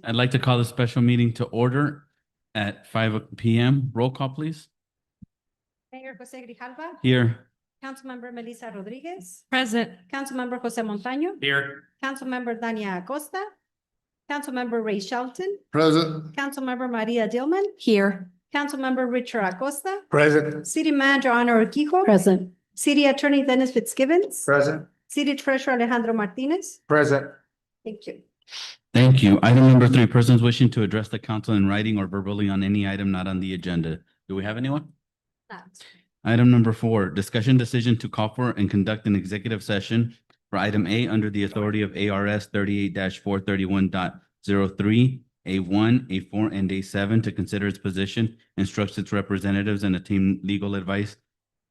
I'd like to call the special meeting to order at 5 p.m. Roll call, please. Mayor Jose Grijalva, Here. Councilmember Melissa Rodriguez, Present. Councilmember Jose Montaño, Here. Councilmember Dania Acosta, Councilmember Ray Shelton, Present. Councilmember Maria Dillman, Here. Councilmember Richard Acosta, Present. City Manager Ana Urquijo. Present. City Attorney Dennis Fitzgibbons. Present. City Treasurer Alejandro Martinez. Present. Thank you. Thank you. Item number 3, persons wishing to address the council in writing or verbally on any item not on the agenda. Do we have anyone? Item number 4, discussion decision to call for and conduct an executive session for item A under the authority of ARS 38-431.03, A1, A4, and A7 to consider its position, instructs its representatives and obtain legal advice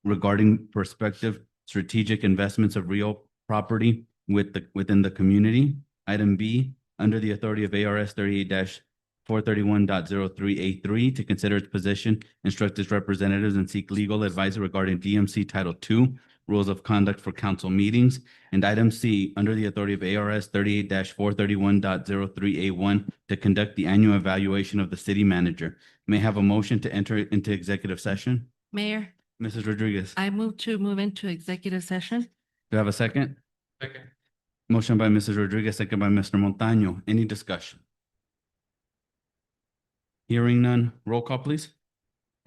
regarding prospective strategic investments of real property within the community. Item B, under the authority of ARS 38-431.03A3 to consider its position, instruct its representatives and seek legal advice regarding DMC Title II, rules of conduct for council meetings. And item C, under the authority of ARS 38-431.03A1 to conduct the annual evaluation of the city manager. May I have a motion to enter into executive session? Mayor, Mrs. Rodriguez, I move into executive session. do I have a second? Second. Motion by Mrs. Rodriguez, second by Mr. Montaño. Any discussion? Hearing none. Roll call, please.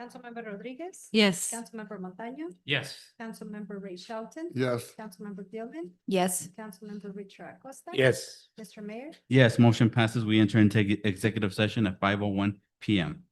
Councilmember Rodriguez. Yes. Councilmember Montaño, Yes. Councilmember Ray Shelton. Yes. Councilmember Dillman, Yes. Councilmember Richard Acosta. Yes. Mr. Mayor. Yes, motion passes. We enter into executive session at 5:01 p.m.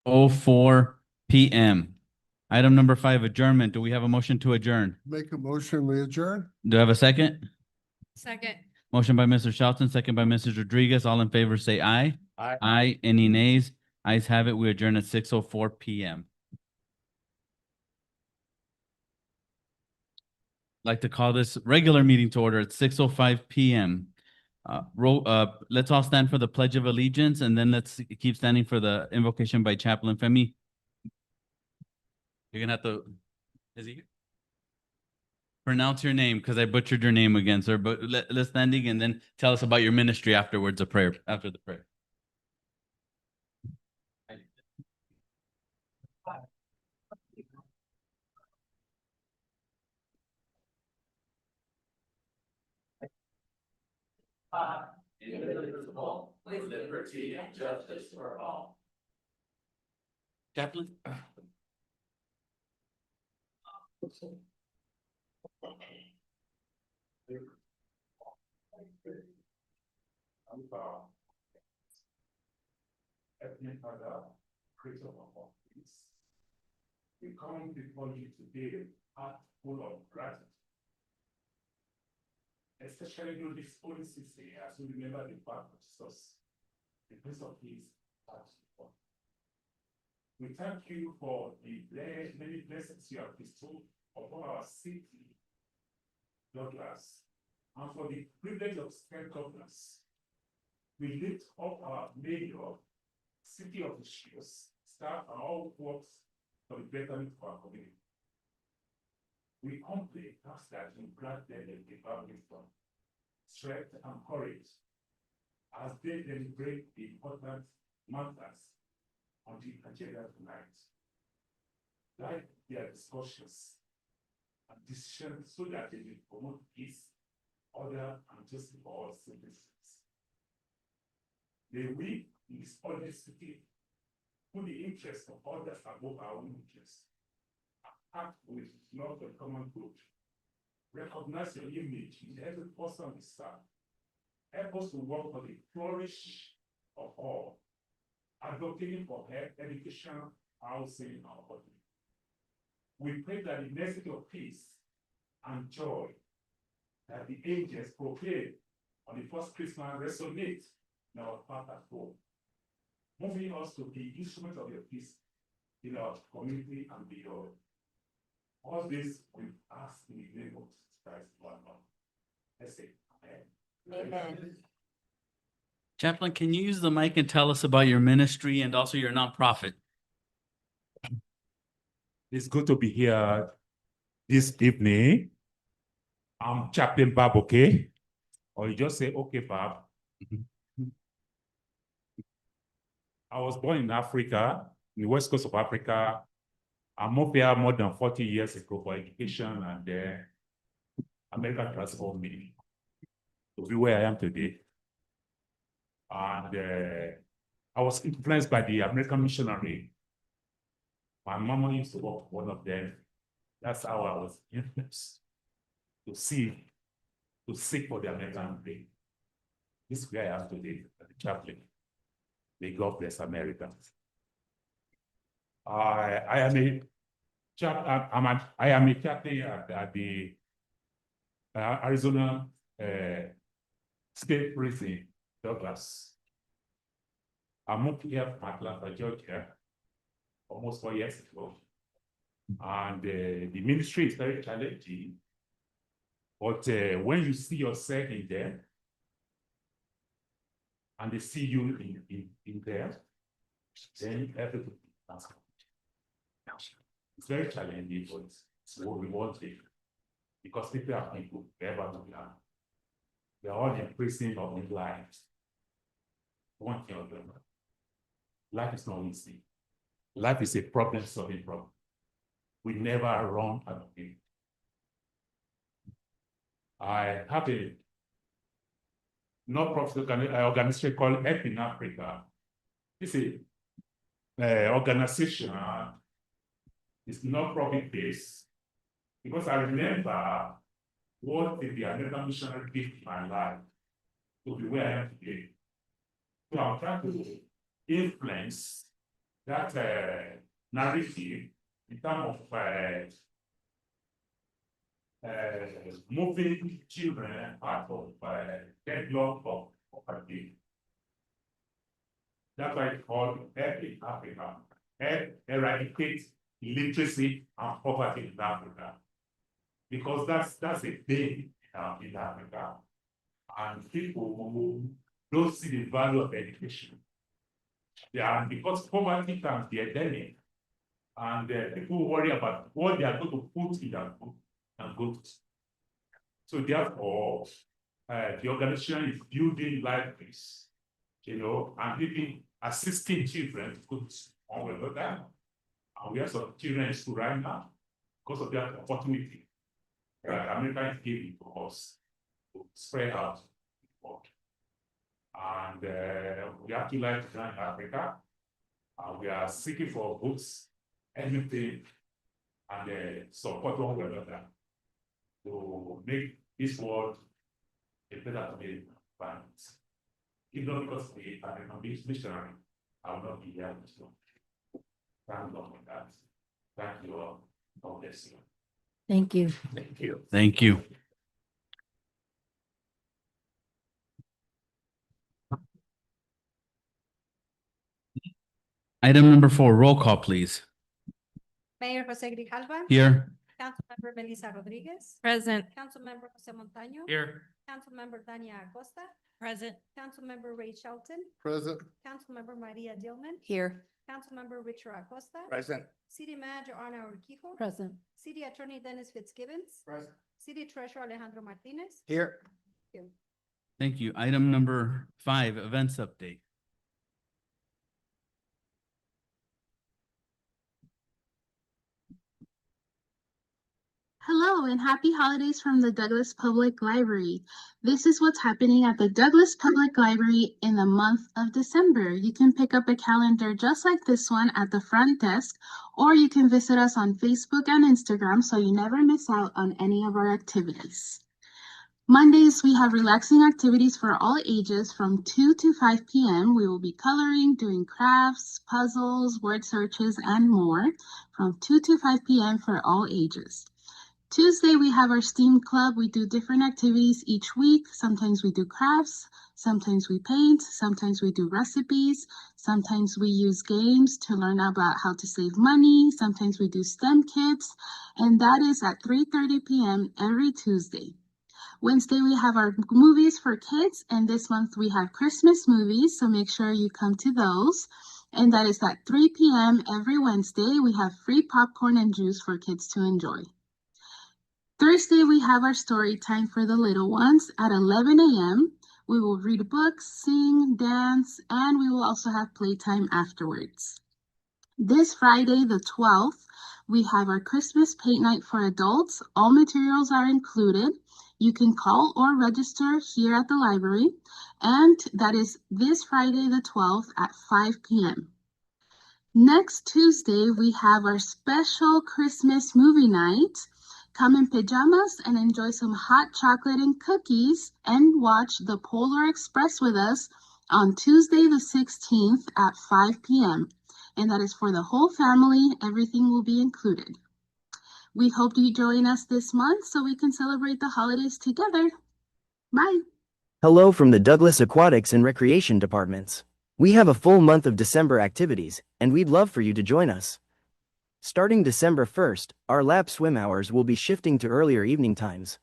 6:04 PM. Item number 5, adjournment. Do we have a motion to adjourn? Make a motion, we adjourn? Do I have a second? Second. Motion by Mr. Shelton, second by Mrs. Rodriguez. All in favor, say aye. Aye. Aye. Any nays? Ayes have it. We adjourn at 6:04 PM. Like to call this regular meeting to order at 6:05 PM. Let's all stand for the Pledge of Allegiance, and then let's keep standing for the invocation by Chaplain Femi. You're gonna have to, is he? Pronounce your name, because I butchered your name again, sir, but let's standing and then tell us about your ministry afterwards, a prayer, after the prayer. Indivisible, with liberty and justice for all. Chaplain? Heavenly Father, Prince of all peace, we come before you today, heart full of gratitude. Especially during this holy season, as we remember the birth of Jesus, the Prince of Peace. We thank you for the many blessings you have bestowed upon our city, Douglas, and for the privilege of spend governance. We lift up our mayor, city officials, staff, and all who works for the betterment of our community. We humbly ask that you grant them the divine wisdom, strength, and courage as they deliberate the important matters on the agenda tonight. Guide their discussions and decisions so that they will promote peace, order, and justice for all citizens. May we, in this holy city, put the interests of others above our own interests. Act with love and common good. Recognize your image in every person we serve. Help us to work for the flourish of all, advocating for health, education, housing, and body. We pray that the message of peace and joy that the angels proclaim on the first Christmas resonate in our path at home, moving us to be instruments of your peace in our community and beyond. All this we ask in the name of Jesus Christ, one Lord. Let's say amen. Amen. Chaplain, can you use the mic and tell us about your ministry and also your nonprofit? It's good to be here this evening. I'm Chaplain Bob, okay? Or you just say, okay, Bob. I was born in Africa, in the west coast of Africa. I moved here more than 40 years ago for education, and America transformed me to be where I am today. And I was influenced by the American missionary. My mama used to work for one of them. That's how I was influenced to seek for the American dream. This is where I am today, as a chaplain. May God bless America. I am a chaplain at the Arizona State Prison, Douglas. I moved here from Atlanta, Georgia, almost 4 years ago. And the ministry is very challenging. But when you see yourself in there, and they see you in there, then everything is It's very challenging, but it's what we want to, because people are people, wherever we are. We are all in prison of in lives. One thing or the other. Life is not easy. Life is a problem-solving problem. We never run out of it. I have a non-profit organization called Help in Africa. It's a organization. It's non-profit based, because I remember what the American missionary did in my life to be where I am today. So I'm trying to influence that narrative in terms of moving children out of deadlock of poverty. That's why it's called Help in Africa. Help eradicate illiteracy and poverty in Africa. Because that's a thing in Africa. And people who don't see the value of education. Yeah, because poverty can be endemic. And people worry about what they are going to put in their food and goods. So therefore, the organization is building libraries, and even assisting children to put on with that. And we have some children in school right now because of that opportunity that America is giving to us to spread out the world. And we have to like to Africa, and we are seeking for books, anything, and support one another to make this world a better place. If not because we are a missionary, I will not be here with you. Thank God for that. Thank you all. God bless you. Thank you. Thank you. Thank you. Item number 4, roll call, please. Mayor Jose Grijalva. Here. Councilmember Melissa Rodriguez. Present. Councilmember Jose Montaño. Here. Councilmember Dania Acosta. Present. Councilmember Ray Shelton. Present. Councilmember Maria Dillman. Here. Councilmember Richard Acosta. Present. City Manager Ana Urquijo. Present. City Attorney Dennis Fitzgibbons. Present. City Treasurer Alejandro Martinez. Here. Thank you. Item number 5, events update. Hello and happy holidays from the Douglas Public Library. This is what's happening at the Douglas Public Library in the month of December. You can pick up a calendar just like this one at the front desk, or you can visit us on Facebook and Instagram so you never miss out on any of our activities. Mondays, we have relaxing activities for all ages from 2 to 5 p.m. We will be coloring, doing crafts, puzzles, word searches, and more from 2 to 5 p.m. for all ages. Tuesday, we have our STEAM club. We do different activities each week. Sometimes we do crafts, sometimes we paint, sometimes we do recipes, sometimes we use games to learn about how to save money, sometimes we do STEM kits, and that is at 3:30 p.m. every Tuesday. Wednesday, we have our movies for kids, and this month we have Christmas movies, so make sure you come to those. And that is at 3 p.m. every Wednesday. We have free popcorn and juice for kids to enjoy. Thursday, we have our story time for the little ones at 11 a.m. We will read books, sing, dance, and we will also have playtime afterwards. This Friday, the 12th, we have our Christmas paint night for adults. All materials are included. You can call or register here at the library, and that is this Friday, the 12th at 5 p.m. Next Tuesday, we have our special Christmas movie night. Come in pajamas and enjoy some hot chocolate and cookies and watch The Polar Express with us on Tuesday the 16th at 5 p.m. And that is for the whole family. Everything will be included. We hope you join us this month so we can celebrate the holidays together. Bye. Hello from the Douglas Aquatics and Recreation Departments. We have a full month of December activities, and we'd love for you to join us. Starting December 1st, our lap swim hours will be shifting to earlier evening times.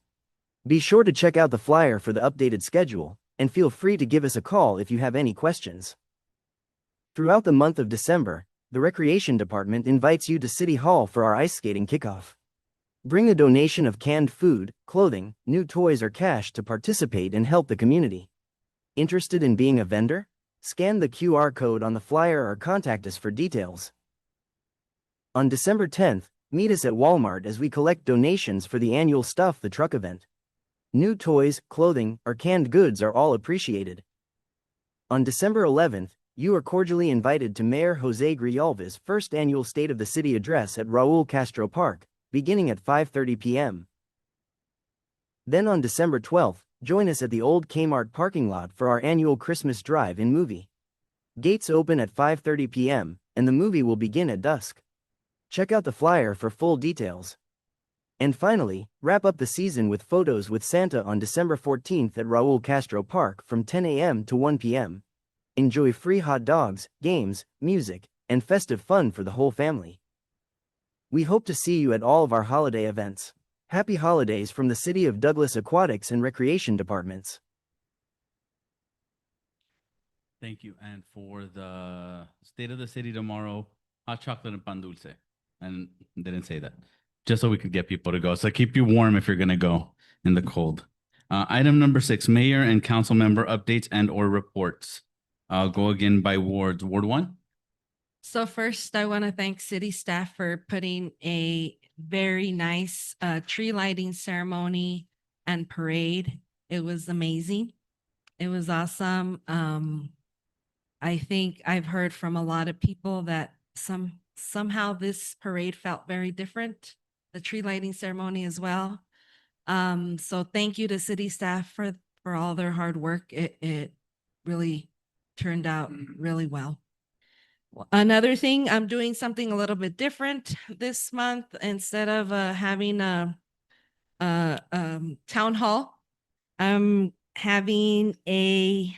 Be sure to check out the flyer for the updated schedule, and feel free to give us a call if you have any questions. Throughout the month of December, the Recreation Department invites you to City Hall for our ice skating kickoff. Bring a donation of canned food, clothing, new toys or cash to participate and help the community. Interested in being a vendor? Scan the QR code on the flyer or contact us for details. On December 10th, meet us at Walmart as we collect donations for the annual Stuff the Truck event. New toys, clothing, or canned goods are all appreciated. On December 11th, you are cordially invited to Mayor Jose Grijalva's first annual State of the City address at Raul Castro Park, beginning at 5:30 p.m. Then on December 12th, join us at the old Kmart parking lot for our annual Christmas drive-in movie. Gates open at 5:30 p.m., and the movie will begin at dusk. Check out the flyer for full details. And finally, wrap up the season with photos with Santa on December 14th at Raul Castro Park from 10 a.m. to 1 p.m. Enjoy free hot dogs, games, music, and festive fun for the whole family. We hope to see you at all of our holiday events. Happy holidays from the City of Douglas Aquatics and Recreation Departments. Thank you. And for the state of the city tomorrow, hot chocolate and pan dulce. And didn't say that, just so we could get people to go. So keep you warm if you're gonna go in the cold. Item number 6, mayor and council member updates and or reports. I'll go again by wards. Ward 1? So first, I want to thank city staff for putting a very nice tree lighting ceremony and parade. It was amazing. It was awesome. I think I've heard from a lot of people that somehow this parade felt very different, the tree lighting ceremony as well. So thank you to city staff for all their hard work. It really turned out really well. Another thing, I'm doing something a little bit different this month. Instead of having a town hall, I'm having a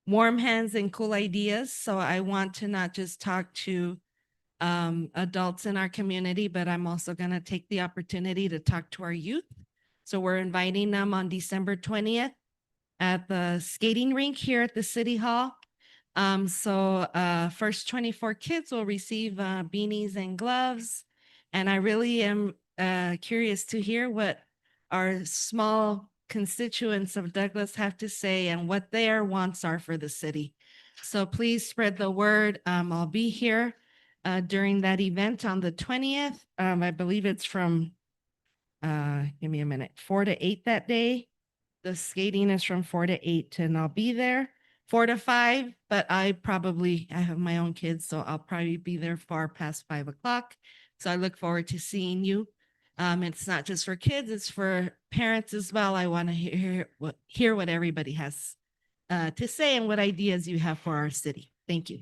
warm hands and cool ideas. So I want to not just talk to adults in our community, but I'm also going to take the opportunity to talk to our youth. So we're inviting them on December 20th at the skating rink here at the City Hall. First 24 kids will receive beanies and gloves. And I really am curious to hear what our small constituents of Douglas have to say and what their wants are for the city. So please spread the word. I'll be here during that event on the 20th. I believe it's from, give me a minute, 4 to 8 that day. The skating is from 4 to 8 and I'll be there 4 to 5, but I have my own kids, so I'll probably be there far past 5 o'clock. So I look forward to seeing you. It's not just for kids, it's for parents as well. I want to hear what everybody has to say and what ideas you have for our city. Thank you.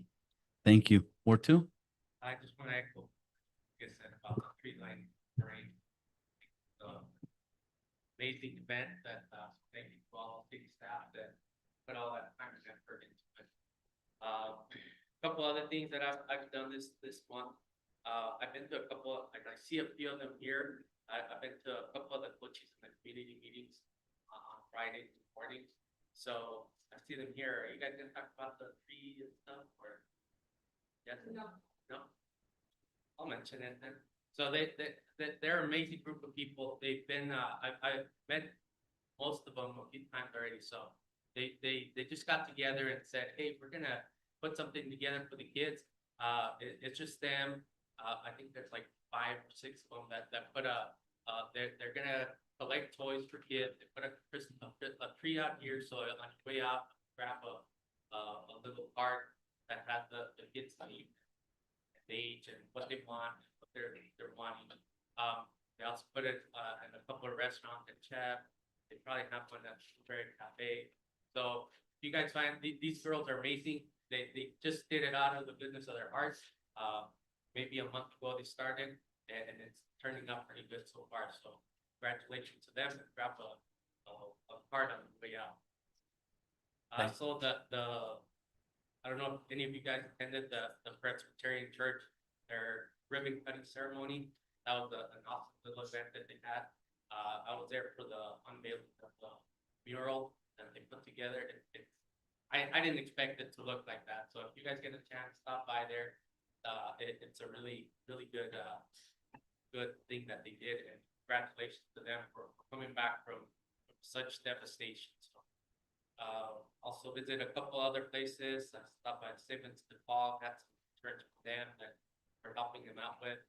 Thank you. Ward 2? I just want to echo, like I said, about the tree lighting parade. Amazing event that, thank you to all city staff that put all that time and effort into it. Couple other things that I've done this month. I've been to a couple, and I see a few of them here. I've been to a couple of the coaches in the community meetings on Friday mornings. So I see them here. Are you guys gonna talk about the tree and stuff, or? Yes? No? I'll mention it then. So they're an amazing group of people. They've been, I've met most of them a few times already. So they just got together and said, hey, we're gonna put something together for the kids. It's just them. I think there's like 5 or 6 of them that put they're gonna collect toys for kids. They put a tree out here, so on your way out, grab a little card that has the kids' name, age, and what they want, what they're wanting. They also put it in a couple of restaurants at Chef. They probably have one at Strawberry Cafe. So if you guys find these girls are amazing. They just did it out of the goodness of their hearts. Maybe a month ago they started, and it's turning out pretty good so far. So congratulations to them, and grab a card on the way out. So I don't know if any of you guys attended the Presbyterian Church, their ribbon cutting ceremony. That was an awesome little event that they had. I was there for the unveiling of the mural that they put together. I didn't expect it to look like that. So if you guys get a chance, stop by there. It's a really, really good thing that they did, and congratulations to them for coming back from such devastation. So, also visit a couple other places. I stopped by Simmons DePaul, had some church with them that we're helping them out with.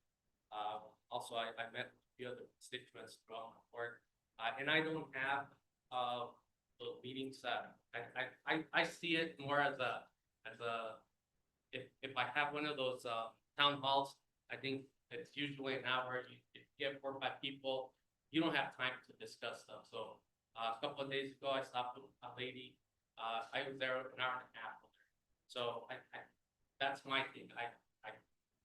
Also, I met with a few other constituents throughout my work, and I don't have those meetings. I see it more as a if I have one of those town halls, I think it's usually an hour. You get 4 or 5 people, you don't have time to discuss stuff. So a couple of days ago, I stopped with a lady. I was there an hour and a half with her. So I that's my thing. I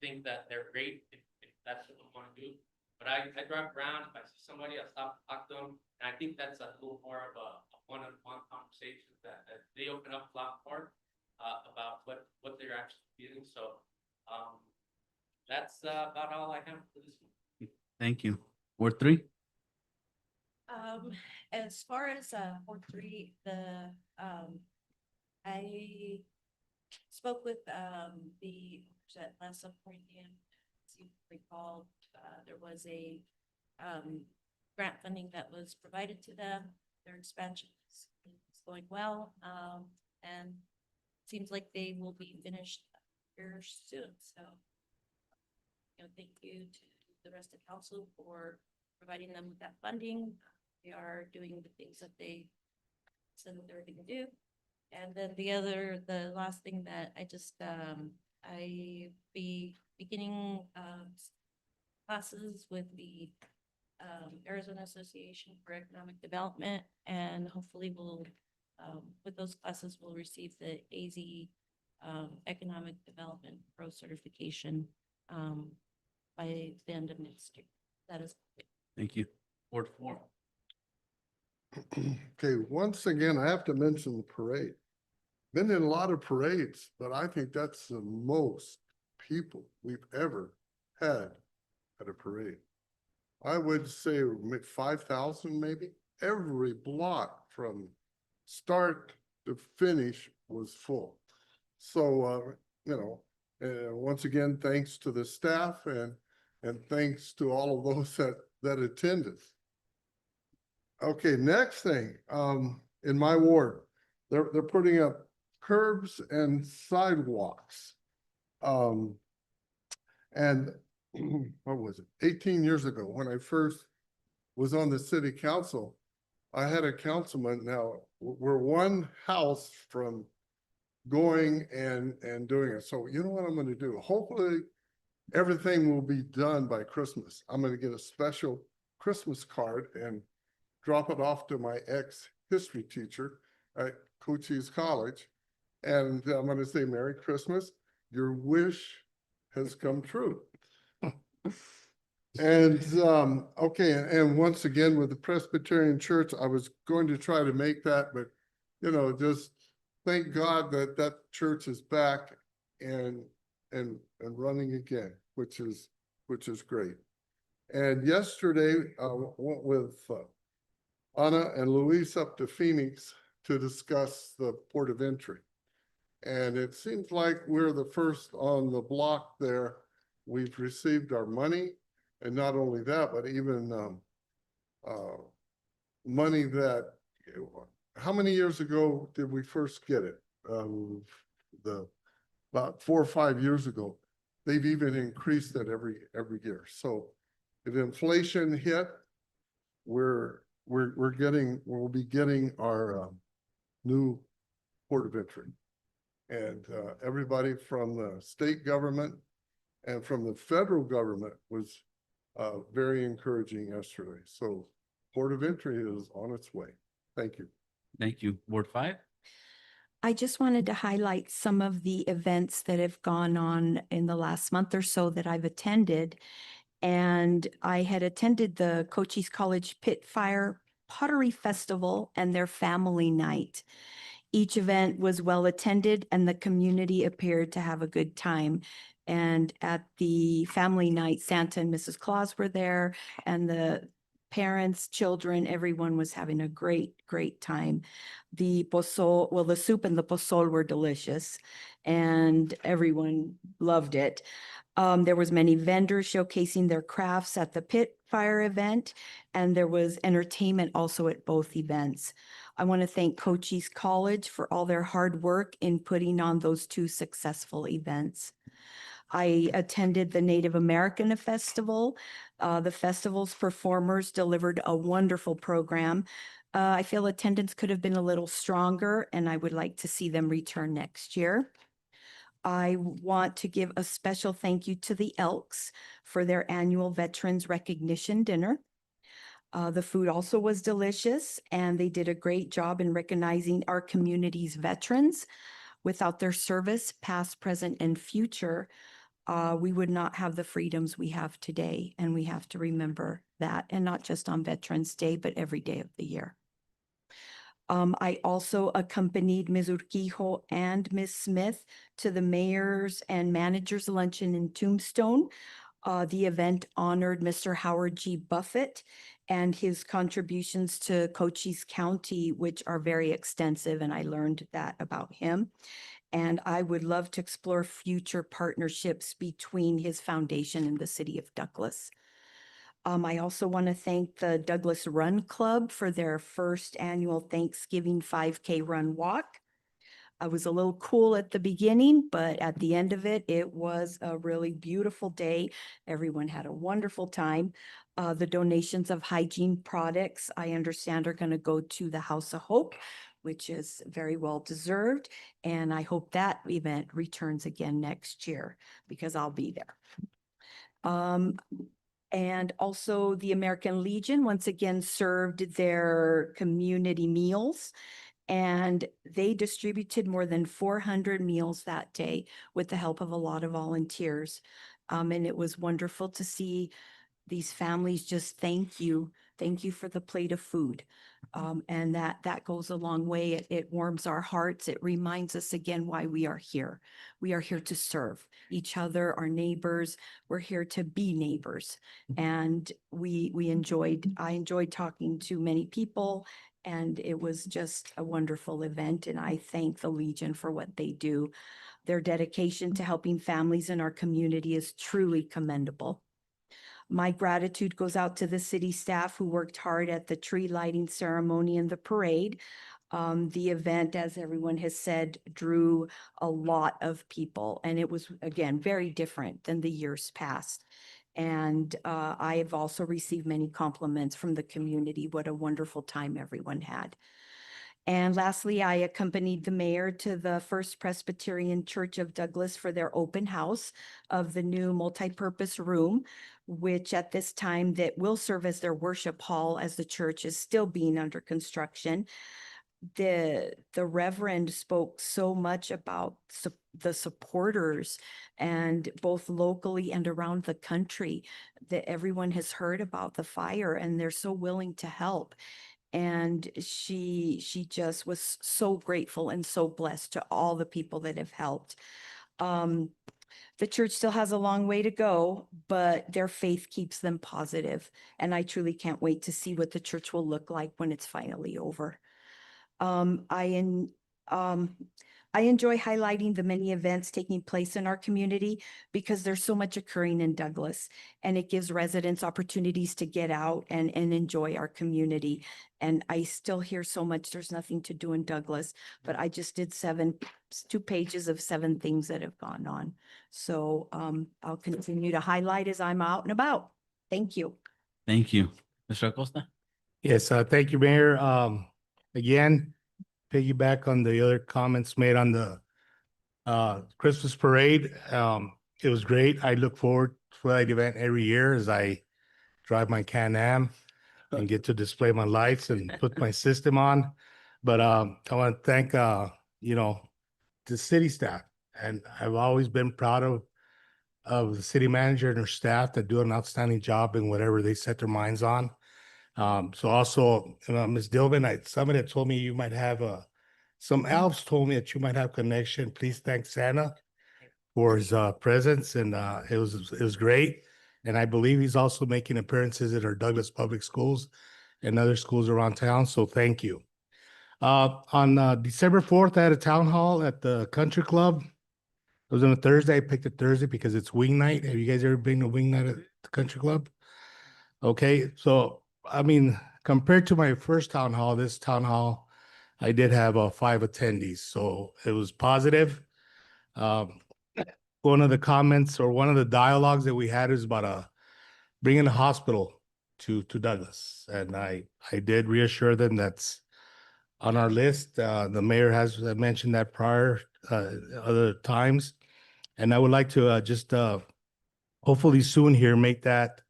think that they're great if that's what we want to do. But I drive around, if I see somebody, I stop, talk to them, and I think that's a little more of a one-on-one conversation that they open up a lot more about what they're actually feeling, so, that's about all I have for this one. Thank you. Ward 3? As far as, Ward 3, I spoke with, the, at last appointment, as you recall, there was a, grant funding that was provided to them. Their expansion is going well, and seems like they will be finished here soon, so. Thank you to the rest of council for providing them with that funding. They are doing the things that they said that they were gonna do. And then the last thing that I just, I be beginning, classes with the, Arizona Association for Economic Development, and hopefully we'll, with those classes, we'll receive the AZ, Economic Development Pro certification, by the end of next year. That is it. Thank you. Ward 4? Okay, once again, I have to mention the parade. Been in a lot of parades, but I think that's the most people we've ever had at a parade. I would say 5,000 maybe. Every block from start to finish was full. So, once again, thanks to the staff and thanks to all of those that attended. Okay, next thing, in my ward, they're putting up curbs and sidewalks. And what was it? 18 years ago, when I first was on the city council, I had a councilman. Now we're one house from going and doing it. So you know what I'm going to do? Hopefully everything will be done by Christmas. I'm going to get a special Christmas card and drop it off to my ex-history teacher at Cochise College. And I'm going to say, Merry Christmas. Your wish has come true. And, okay. And once again, with the Presbyterian Church, I was going to try to make that, but, just thank God that that church is back and running again, which is great. And yesterday, I went with Anna and Luis up to Phoenix to discuss the port of entry. And it seems like we're the first on the block there. We've received our money, and not only that, but even money that, how many years ago did we first get it? About 4 or 5 years ago. They've even increased it every year. So if inflation hit, we'll be getting our new port of entry. And everybody from the state government and from the federal government was very encouraging yesterday. So port of entry is on its way. Thank you. Thank you. Ward 5? I just wanted to highlight some of the events that have gone on in the last month or so that I've attended. And I had attended the Cochise College Pit Fire Pottery Festival and their family night. Each event was well attended and the community appeared to have a good time. And at the family night, Santa and Mrs. Claus were there, and the parents, children, everyone was having a great time. The pozole, the soup and the pozole were delicious and everyone loved it. There was many vendors showcasing their crafts at the pit fire event, and there was entertainment also at both events. I want to thank Cochise College for all their hard work in putting on those 2 successful events. I attended the Native American Festival. The festival's performers delivered a wonderful program. I feel attendance could have been a little stronger, and I would like to see them return next year. I want to give a special thank you to the Elks for their annual Veterans Recognition Dinner. The food also was delicious, and they did a great job in recognizing our community's veterans. Without their service, past, present, and future, we would not have the freedoms we have today. And we have to remember that, and not just on Veterans Day, but every day of the year. I also accompanied Ms. Urquijo and Ms. Smith to the mayor's and manager's luncheon in Tombstone. The event honored Mr. Howard G. Buffett and his contributions to Cochise County, which are very extensive, and I learned that about him. And I would love to explore future partnerships between his foundation and the city of Douglas. I also want to thank the Douglas Run Club for their first annual Thanksgiving 5K run walk. I was a little cool at the beginning, but at the end of it, it was a really beautiful day. Everyone had a wonderful time. The donations of hygiene products, I understand, are going to go to the House of Hope, which is very well deserved. And I hope that event returns again next year because I'll be there. And also the American Legion once again served their community meals, and they distributed more than 400 meals that day with the help of a lot of volunteers. And it was wonderful to see these families just thank you for the plate of food. And that goes a long way. It warms our hearts. It reminds us again why we are here. We are here to serve each other, our neighbors. We're here to be neighbors. And I enjoyed talking to many people, and it was just a wonderful event. And I thank the Legion for what they do. Their dedication to helping families in our community is truly commendable. My gratitude goes out to the city staff who worked hard at the tree lighting ceremony and the parade. The event, as everyone has said, drew a lot of people, and it was, again, very different than the years past. And I have also received many compliments from the community. What a wonderful time everyone had. And lastly, I accompanied the mayor to the First Presbyterian Church of Douglas for their open house of the new multipurpose room, which at this time that will serve as their worship hall as the church is still being under construction. The Reverend spoke so much about the supporters, and both locally and around the country, that everyone has heard about the fire and they're so willing to help. And she just was so grateful and so blessed to all the people that have helped. The church still has a long way to go, but their faith keeps them positive. And I truly can't wait to see what the church will look like when it's finally over. I enjoy highlighting the many events taking place in our community because there's so much occurring in Douglas, and it gives residents opportunities to get out and enjoy our community. And I still hear so much, there's nothing to do in Douglas, but I just did 2 pages of 7 things that have gone on. So I'll continue to highlight as I'm out and about. Thank you. Thank you. Mr. Acosta? Yes, thank you, Mayor. Again, piggyback on the other comments made on the Christmas parade. It was great. I look forward for that event every year as I drive my Can-Am and get to display my lights and put my system on. But I want to thank the city staff, and I've always been proud of the city manager and her staff that do an outstanding job in whatever they set their minds on. So also, Ms. Dillman, somebody had told me you might have some elves told me that you might have connection. Please thank Santa for his presence, and it was great. And I believe he's also making appearances at our Douglas Public Schools and other schools around town. So thank you. On December 4th, I had a town hall at the Country Club. It was on a Thursday. I picked a Thursday because it's wing night. Have you guys ever been to wing night at the Country Club? Okay, so I mean, compared to my first town hall, this town hall, I did have 5 attendees, so it was positive. One of the comments or one of the dialogues that we had is about bringing a hospital to Douglas, and I did reassure them that's on our list. The mayor has mentioned that prior other times, and I would like to just hopefully soon here make that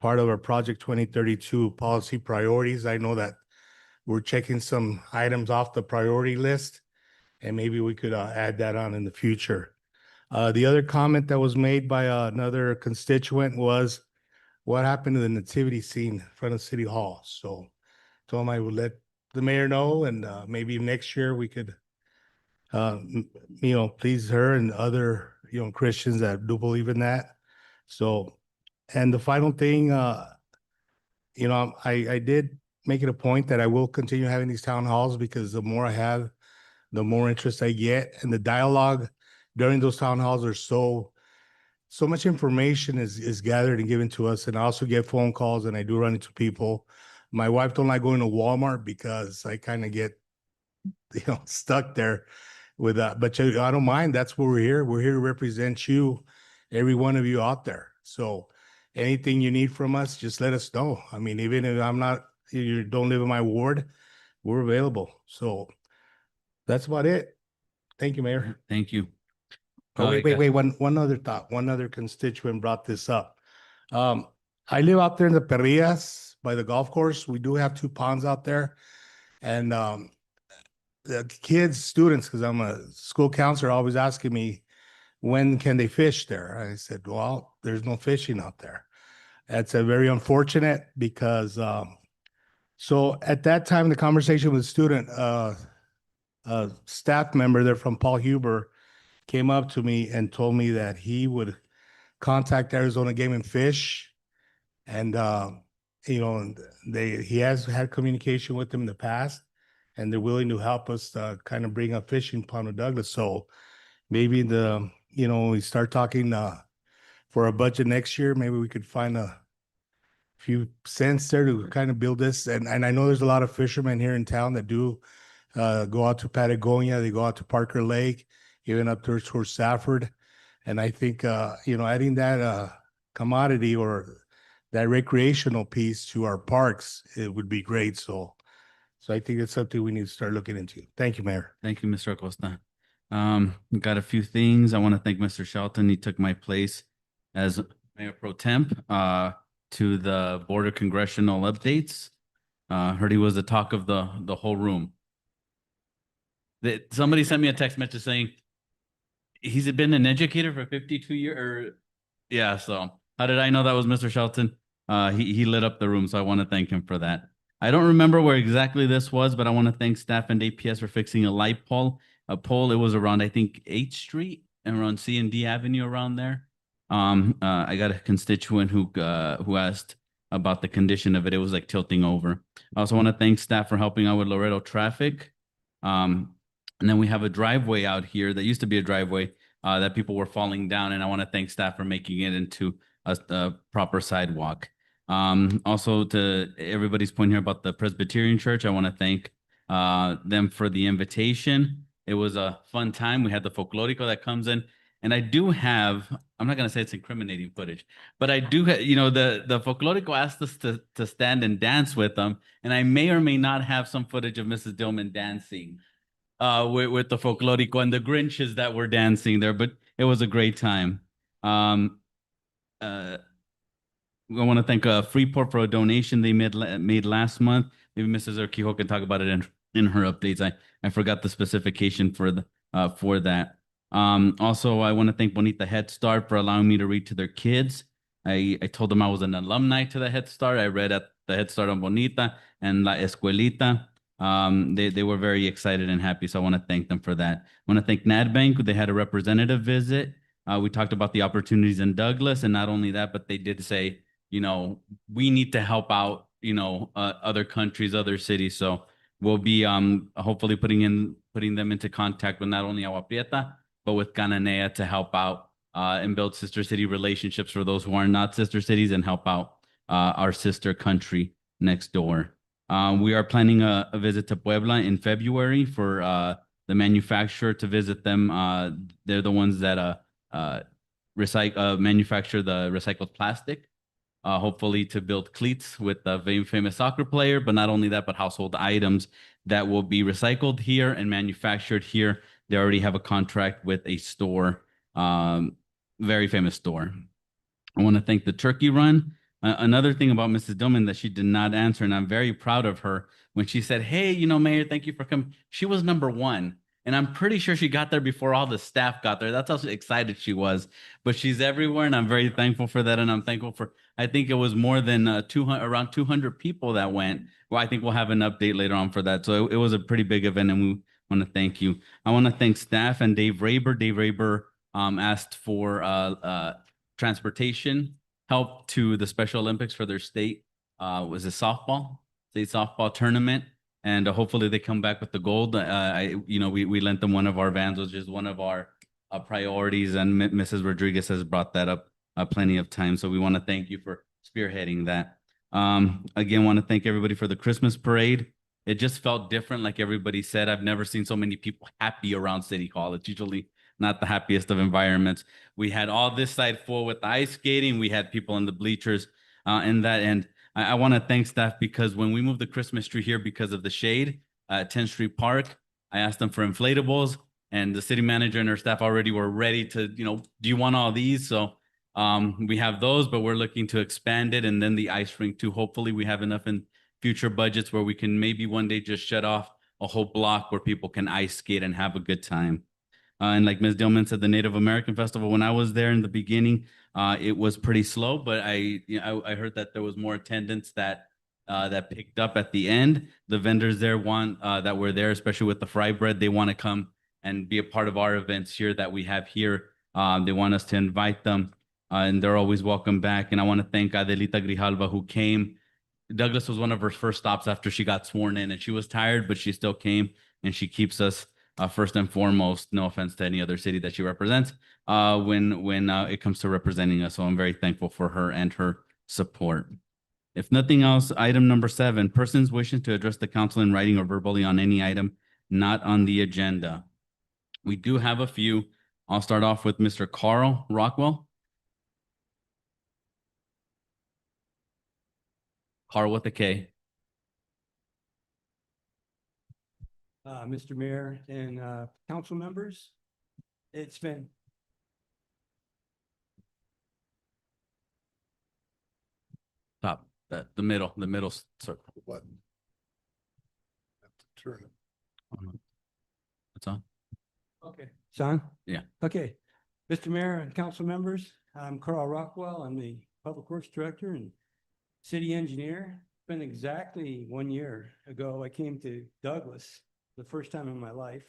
part of our Project 2032 policy priorities. I know that we're checking some items off the priority list, and maybe we could add that on in the future. The other comment that was made by another constituent was what happened to the nativity scene in front of City Hall. So told him I would let the mayor know, and maybe next year we could please her and other, Christians that do believe in that. So, and the final thing, I did make it a point that I will continue having these town halls, because the more I have, the more interest I get, and the dialogue during those town halls are so much information is gathered and given to us. And I also get phone calls, and I do run into people. My wife don't like going to Walmart because I kind of get, stuck there with that. But I don't mind. That's why we're here. We're here to represent you, every one of you out there. So anything you need from us, just let us know. I mean, even if you don't live in my ward, we're available. So that's about it. Thank you, Mayor. Thank you. Oh, wait, one other thought. One other constituent brought this up. I live out there in the Perrillas by the golf course. We do have 2 ponds out there. And the kids, students, because I'm a school counselor, always asking me, when can they fish there? I said, well, there's no fishing out there. That's a very unfortunate, because so at that time, the conversation with a student, a staff member there from Paul Huber came up to me and told me that he would contact Arizona Game and Fish. And, he has had communication with them in the past, and they're willing to help us kind of bring a fishing pond to Douglas. So maybe when we start talking for a budget next year, maybe we could find a few cents there to kind of build this. And I know there's a lot of fishermen here in town that do go out to Patagonia, they go out to Parker Lake, even up there towards Safford. And I think, adding that commodity or that recreational piece to our parks, it would be great. So I think it's something we need to start looking into. Thank you, Mayor. Thank you, Mr. Acosta. Got a few things. I want to thank Mr. Shelton. He took my place as Mayor Pro Temp to the Board of Congressional Updates. Heard he was the talk of the whole room. Somebody sent me a text message saying he's been an educator for 52 years. Yeah, so how did I know that was Mr. Shelton? He lit up the room, so I want to thank him for that. I don't remember where exactly this was, but I want to thank staff and APS for fixing a light pole. It was around, I think, 8th Street and around C&D Avenue around there. I got a constituent who asked about the condition of it. It was like tilting over. I also want to thank staff for helping out with Loretto traffic. And then we have a driveway out here that used to be a driveway that people were falling down, and I want to thank staff for making it into a proper sidewalk. Also, to everybody's point here about the Presbyterian Church, I want to thank them for the invitation. It was a fun time. We had the Folklorico that comes in, and I do have, I'm not going to say it's incriminating footage, but I do have, the Folklorico asked us to stand and dance with them, and I may or may not have some footage of Mrs. Dillman dancing with the Folklorico and the Grinches that were dancing there, but it was a great time. I want to thank Freeport for a donation they made last month. Maybe Mrs. Urquijo can talk about it in her updates. I forgot the specification for that. Also, I want to thank Bonita Head Start for allowing me to read to their kids. I told them I was an alumni to the Head Start. I read at the Head Start on Bonita and La Escuelita. They were very excited and happy, so I want to thank them for that. I want to thank NADBank. They had a representative visit. We talked about the opportunities in Douglas, and not only that, but they did say, we need to help out, other countries, other cities. So we'll be hopefully putting them into contact with not only Agua Prieta, but with Cananea to help out and build sister city relationships for those who are not sister cities and help out our sister country next door. We are planning a visit to Puebla in February for the manufacturer to visit them. They're the ones that manufacture the recycled plastic. Hopefully to build cleats with the very famous soccer player, but not only that, but household items that will be recycled here and manufactured here. They already have a contract with a store, very famous store. I want to thank the Turkey Run. Another thing about Mrs. Dillman that she did not answer, and I'm very proud of her, when she said, hey, Mayor, thank you for coming. She was number 1. And I'm pretty sure she got there before all the staff got there. That's how excited she was. But she's everywhere, and I'm very thankful for that. And I'm thankful for, I think it was more than 200, around 200 people that went. Well, I think we'll have an update later on for that. So it was a pretty big event, and we want to thank you. I want to thank staff and Dave Raber. Dave Raber asked for transportation help to the Special Olympics for their state. Was it state softball tournament? And hopefully they come back with the gold. We lent them one of our vans, which is one of our priorities, and Mrs. Rodriguez has brought that up plenty of times. So we want to thank you for spearheading that. Again, want to thank everybody for the Christmas parade. It just felt different, like everybody said. I've never seen so many people happy around City Hall. It's usually not the happiest of environments. We had all this side full with the ice skating. We had people in the bleachers in that end. I want to thank staff because when we moved the Christmas tree here because of the shade at 10th Street Park, I asked them for inflatables, and the city manager and her staff already were ready to, do you want all these? So we have those, but we're looking to expand it, and then the ice rink too. Hopefully we have enough in future budgets where we can maybe one day just shut off a whole block where people can ice skate and have a good time. And like Ms. Dillman said, the Native American Festival, when I was there in the beginning, it was pretty slow, but I heard that there was more attendance that picked up at the end. The vendors there that were there, especially with the fry bread, they want to come and be a part of our events here that we have here. They want us to invite them, and they're always welcome back. And I want to thank Adelita Grijalva, who came. Douglas was one of her first stops after she got sworn in, and she was tired, but she still came, and she keeps us first and foremost. No offense to any other city that she represents, when it comes to representing us. So I'm very thankful for her and her support. If nothing else, item number 7, persons wishing to address the council in writing or verbally on any item not on the agenda. We do have a few. I'll start off with Mr. Carl Rockwell. Carl with a K. Mr. Mayor and council members, it's been Top, the middle circle. Button. Have to turn it. It's on. okay. Sean? Yeah. Okay. Mr. Mayor and council members, I'm Carl Rockwell. I'm the Public Works Director and City Engineer. It's been exactly 1 year ago, I came to Douglas the first time in my life.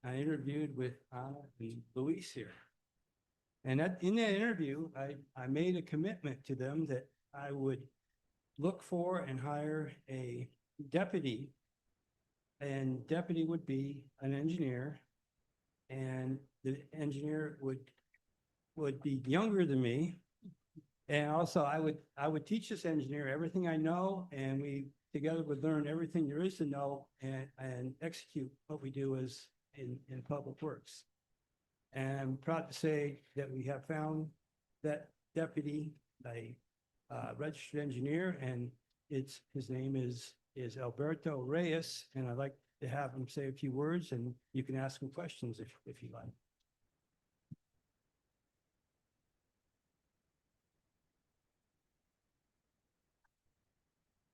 I interviewed with Anna and Luis here. And in that interview, I made a commitment to them that I would look for and hire a deputy. And deputy would be an engineer. And the engineer would be younger than me. And also I would teach this engineer everything I know, and we together would learn everything there is to know and execute what we do as in public works. And I'm proud to say that we have found that deputy, a registered engineer, and his name is Alberto Reyes, and I'd like to have him say a few words, and you can ask him questions if you like.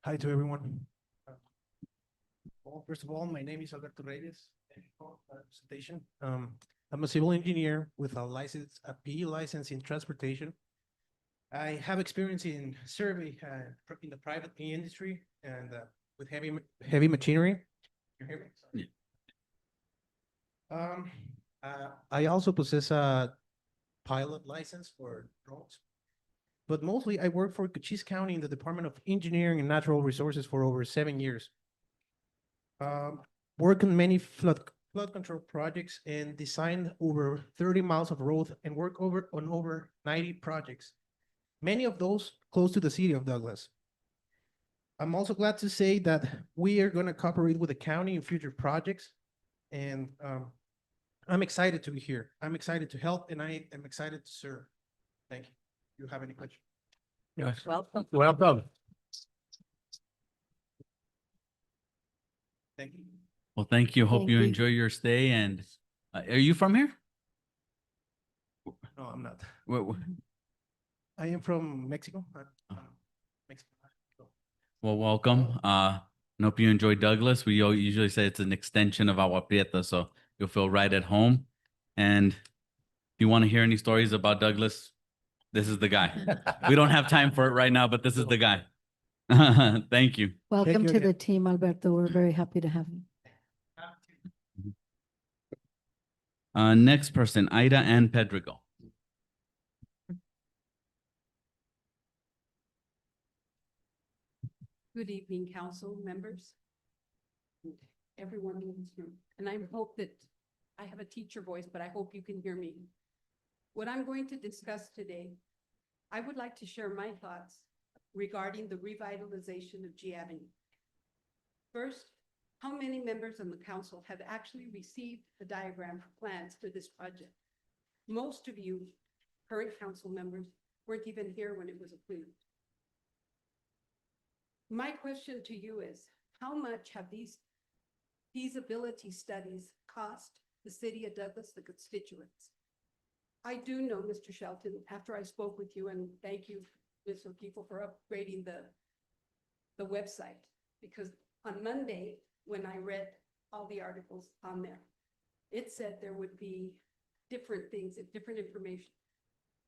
Hi to everyone. Well, first of all, my name is Alberto Reyes. Thank you for the presentation. I'm a civil engineer with a PE license in transportation. I have experience in survey in the private industry and with heavy machinery. You hear me? Yeah. I also possess a pilot license for drones. But mostly I work for Cochise County in the Department of Engineering and Natural Resources for over 7 years. Work on many flood control projects and designed over 30 miles of road and work on over 90 projects. Many of those close to the city of Douglas. I'm also glad to say that we are going to cooperate with the county in future projects. And I'm excited to be here. I'm excited to help, and I am excited to serve. Thank you. Do you have any questions? Yes. Welcome. Welcome. Thank you. Well, thank you. Hope Thank you you. enjoy your stay. And are you from here? No, I'm not. Where- I am from Mexico. Mexico. Well, welcome. And hope you enjoy Douglas. We usually say it's an extension of Agua Prieta, so You'll feel right at home. And if you want to hear any stories about Douglas, this is the guy. We don't have time for it right now, but this is the guy. Thank you. Welcome you to again. the team, Alberto. We're very happy to have you. Next person, Ida Ann Pedrigo. Good evening, council members. and Everyone in this room, and I hope that I have a teacher voice, but I hope you can hear me. What I'm going to discuss today, I would like to share my thoughts regarding the revitalization of G Avenue. First, how many members of the council have actually received the diagram for plans for this project? Most of you, current council members, weren't even here when it was approved. My question to you is, how much have these feasibility studies cost the city of Douglas, the constituents? I do know, Mr. Shelton, after I spoke with you, and thank you, Ms. O'Keefe, for upgrading the website, because on Monday, when I read all the articles on there, it said there would be different things, different information.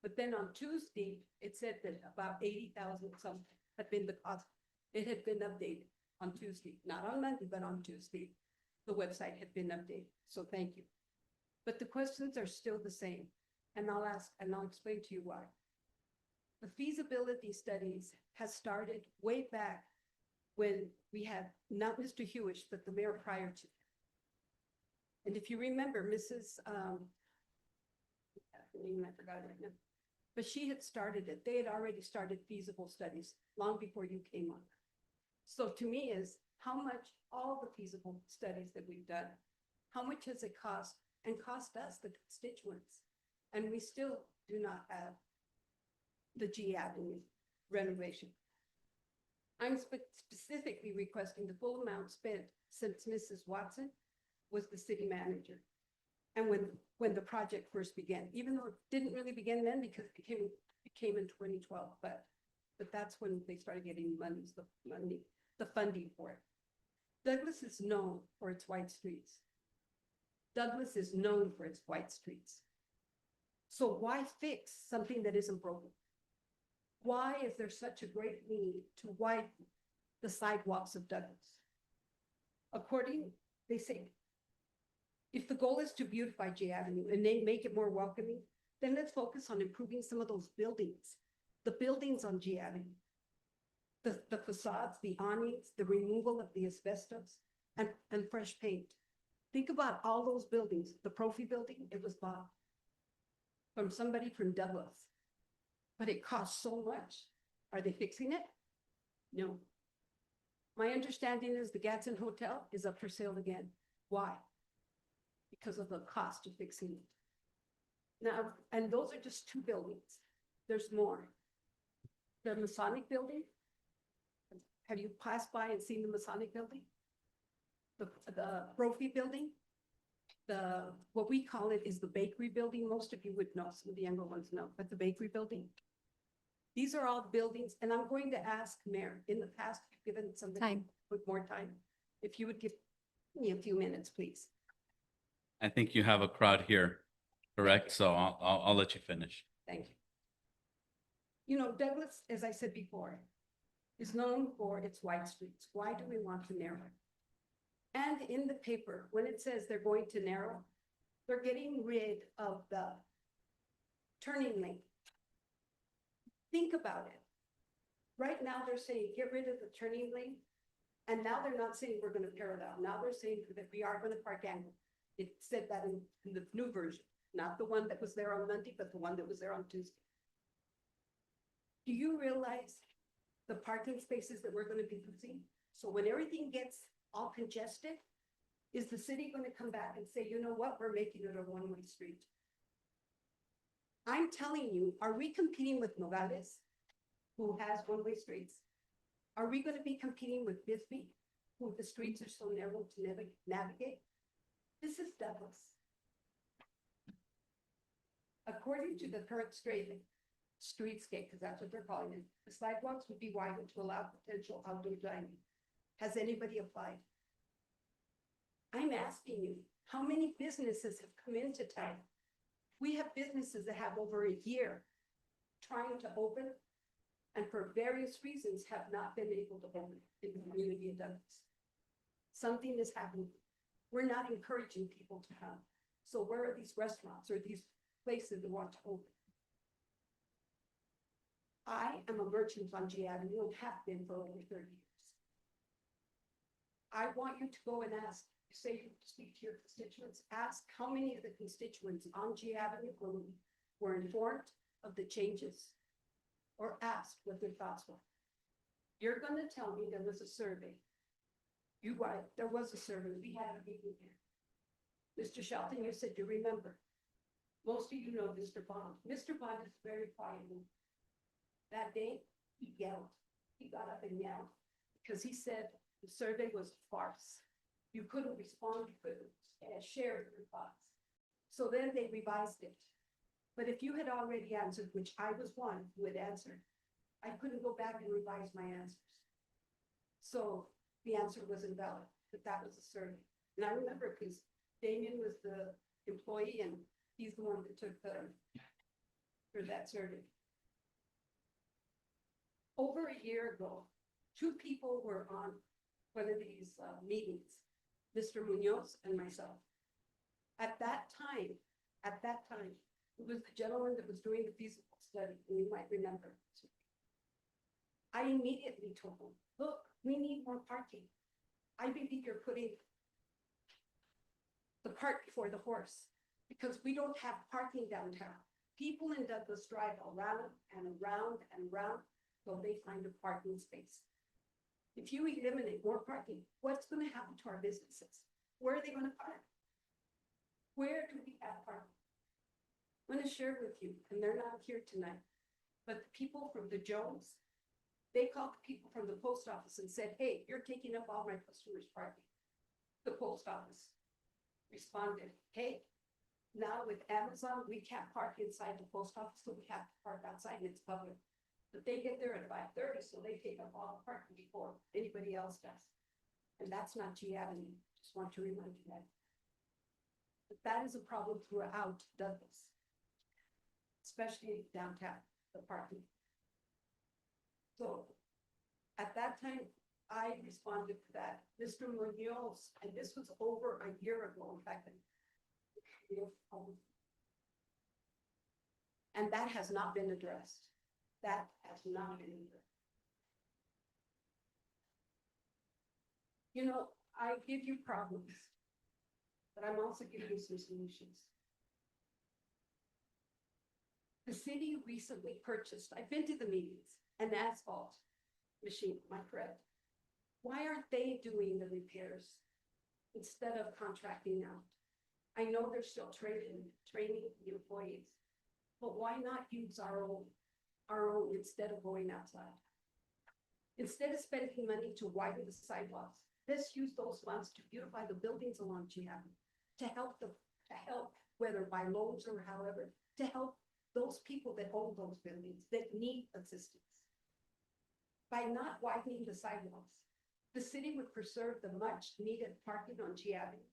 But then on Tuesday, it said that about 80,000 something had been the cost. It had been updated on Tuesday, not on Monday, but on Tuesday. The website had been updated, so thank you. But the questions are still the same, and I'll explain to you why. The feasibility studies has started way back when we had not Mr. Hewish, but the mayor prior to. And if you remember, Mrs. Her name, I forgot it right now, but she had started it. They had already started feasible studies long before you came on. So to me is how much all the feasible studies that we've done, how much has it cost and cost us, the constituents? And we still do not have the G Avenue renovation. I'm specifically requesting the full amount spent since Mrs. Watson was the city manager. And when the project first began, even though it didn't really begin then because it came in 2012, but that's when they started getting the funding for it. Douglas is known for its white streets. Douglas is known for its white streets. So why fix something that isn't broken? Why is there such a great need to widen the sidewalks of Douglas? They say, if the goal is to beautify J Avenue and they make it more welcoming, then let's focus on improving some of those buildings, the buildings on J Avenue. The facades, the awnings, the removal of the asbestos, and fresh paint. Think about all those buildings. The Profi building, it was bought from somebody from Douglas, but it costs so much. Are they fixing it? No. My understanding is the Gadsden Hotel is up for sale again. Why? Because of the cost of fixing it. Now, and those are just two buildings. There's more. The Masonic building. Have you passed by and seen the Masonic building? The Brophy building? What we call it is the bakery building. Most of you would know, some of the younger ones know, but the bakery building. These are all buildings, and I'm going to ask Mayor, in the past, you've given somebody with more time. If you would give me a few minutes, please. I think you have a crowd here, correct? So I'll let you finish. Thank you. You know, Douglas, as I said before, is known for its wide streets. Why do we want to narrow? And in the paper, when it says they're going to narrow, they're getting rid of the turning lane. Think about it. Right now, they're saying, get rid of the turning lane. And now they're not saying we're going to parallel. Now they're saying that we are going to park angle. It said that in the new version, not the one that was there on Monday, but the one that was there on Tuesday. Do you realize the parking spaces that we're going to be using? So when everything gets all congested, is the city going to come back and say, you know what, we're making it a one-way street? I'm telling you, are we competing with Nogales, who has one-way streets? Are we going to be competing with Bisbee, who the streets are so narrow to navigate? This is Douglas. According to the current streetscape, because that's what they're calling it, the sidewalks would be widened to allow potential outdoor dining. Has anybody applied? I'm asking you, How many businesses have come into town? We have businesses that have over a year trying to open and for various reasons have not been able to open in the community of Douglas. Something is happening. We're not encouraging people to come. So where are these restaurants or these places that want to open? I am a merchant on G Avenue and have been for over 30 years. I want you to go and ask, say you speak to your constituents, ask how many of the constituents on G Avenue were informed of the changes or ask what their thoughts were. You're going to tell me there was a survey. You're right, there was a survey. We had a meeting here. Mr. Shelton, you said you remember. Most of you know Mr. Bond. Mr. Bond is very quiet. That day, he yelled. He got up and yelled because he said the survey was a farce. You couldn't respond, you couldn't share your thoughts. So then they revised it. But if you had already answered, which I was one who had answered, I couldn't go back and revise my answers. So the answer was invalid, but that was a survey. And I remember because Damien was the employee and he's the one that took for that survey. Over a year ago, 2 people were on one of these meetings, Mr. Munoz and myself. At that time, it was the gentleman that was doing the feasible study, and you might remember. I immediately told him, look, we need more parking. I believe you're putting the cart before the horse because we don't have parking downtown. People in Douglas drive around and around and around till they find a parking space. If you eliminate more parking, what's going to happen to our businesses? Where are they going to park? Where do we have parking? I'm going to share with you, and they're not here tonight, but the people from the Jones, they called the people from the post office and said, hey, you're taking up all my customers' parking. The post office responded, hey, now with Amazon, we can't park inside the post office, so we have to park outside and it's public. But they get there at 5:30, so they take up all the parking before anybody else does. And that's not G Avenue. Just want to remind you that. But that is a problem throughout Douglas, especially downtown, the parking. So at that time, I responded to that. Mr. Munoz, and this was over a year ago, in fact. And that has not been addressed. That has not been addressed. You know, I give you problems, but I'm also giving you some solutions. The city recently purchased, I've been to the meetings, an asphalt machine, am I correct? Why aren't they doing the repairs instead of contracting out? I know they're still training the employees, but why not use our own instead of going outside? Instead of spending money to widen the sidewalks, let's use those funds to beautify the buildings along G Avenue, to help whether by loans or however, to help those people that own those buildings that need assistance. By not widening the sidewalks, the city would preserve the much needed parking on G Avenue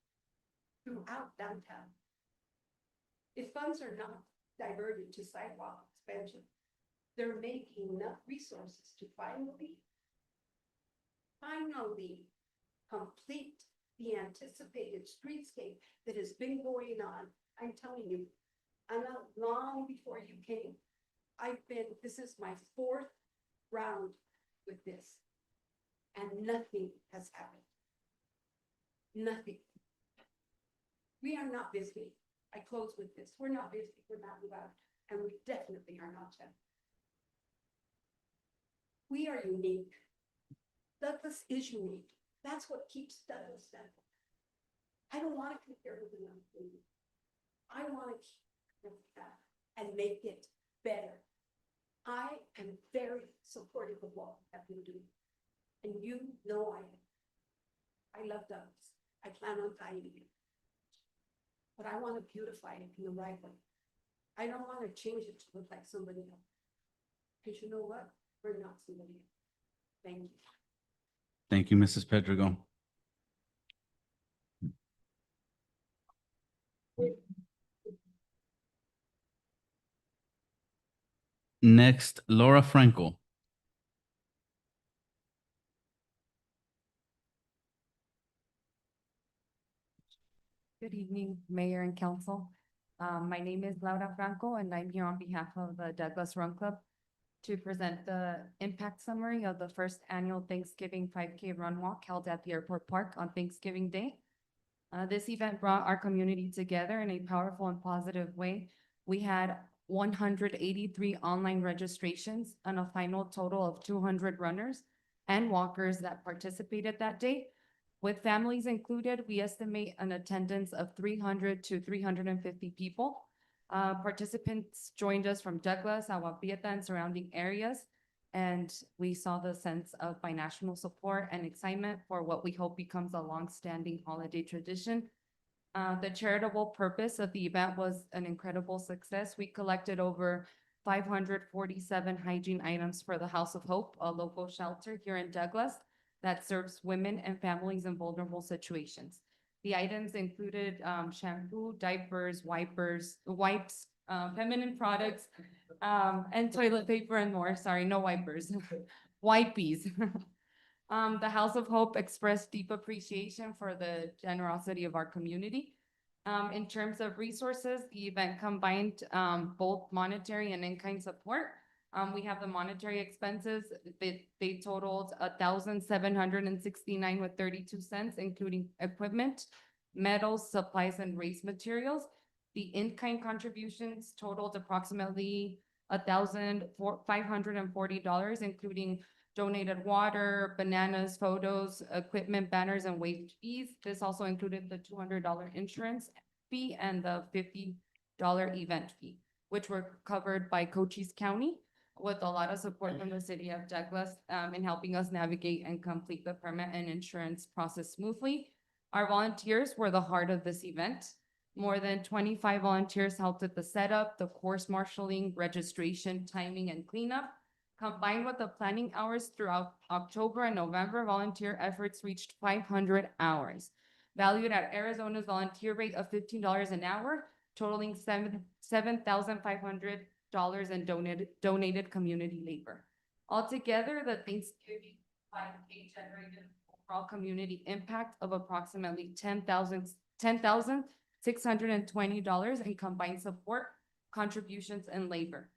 throughout downtown. If funds are not diverted to sidewalk expansion, they're making enough resources to finally complete the anticipated streetscape that has been going on. I'm telling you, I'm not long before you came. This is my 4th round with this, and nothing has happened. Nothing. We are not busy. I close with this. We're not busy. We're not loud, and we definitely are not checked. We are unique. Douglas is unique. That's what keeps Douglas simple. I don't want to compare with another city. I want to keep that and make it better. I am very supportive of what we have been doing. And you know I am. I love Douglas. I plan on dying here. But I want to beautify it in the right way. I don't want to change it to look like somebody else. Because you know what? We're not somebody else. Thank you. Thank you, Mrs. Pedregal. Next, Laura Frankel. Good evening, Mayor and Council. My name is Laura Franco, and I'm here on behalf of the Douglas Run Club to present the impact summary of the first annual Thanksgiving 5K Run Walk held at the Airport Park on Thanksgiving Day. This event brought our community together in a powerful and positive way. We had 183 online registrations and a final total of 200 runners and walkers that participated that day. With families included, we estimate an attendance of 300 to 350 people. Participants joined us from Douglas, Agua Prieta, and surrounding areas, and we saw the sense of binational support and excitement for what we hope becomes a long-standing holiday tradition. The charitable purpose of the event was an incredible success. We collected over 547 hygiene items for the House of Hope, a local shelter here in Douglas that serves women and families in vulnerable situations. The items included shampoo, diapers, wipes, feminine products, and toilet paper and more. Sorry, no wipers, wipies. The House of Hope expressed deep appreciation for the generosity of our community. In terms of resources, the event combined both monetary and in-kind support. We have the monetary expenses. They totaled 1,769 with 32 cents, including equipment, metals, supplies, and race materials. The in-kind contributions totaled approximately $1,540, including donated water, bananas, photos, equipment, banners, and wage fees. This also included the $200 insurance fee and the $50 event fee, which were covered by Cochise County, with a lot of support from the city of Douglas in helping us navigate and complete the permit and insurance process smoothly. Our volunteers were the heart of this event. More than 25 volunteers helped with the setup, the course marshaling, registration, timing, and cleanup. Combined with the planning hours throughout October and November, volunteer efforts reached 500 hours, valued at Arizona's volunteer rate of $15 an hour, totaling $7,500 in donated community labor. Altogether, the Thanksgiving 5K generated overall community impact of approximately $10,620 in combined support, contributions, and labor.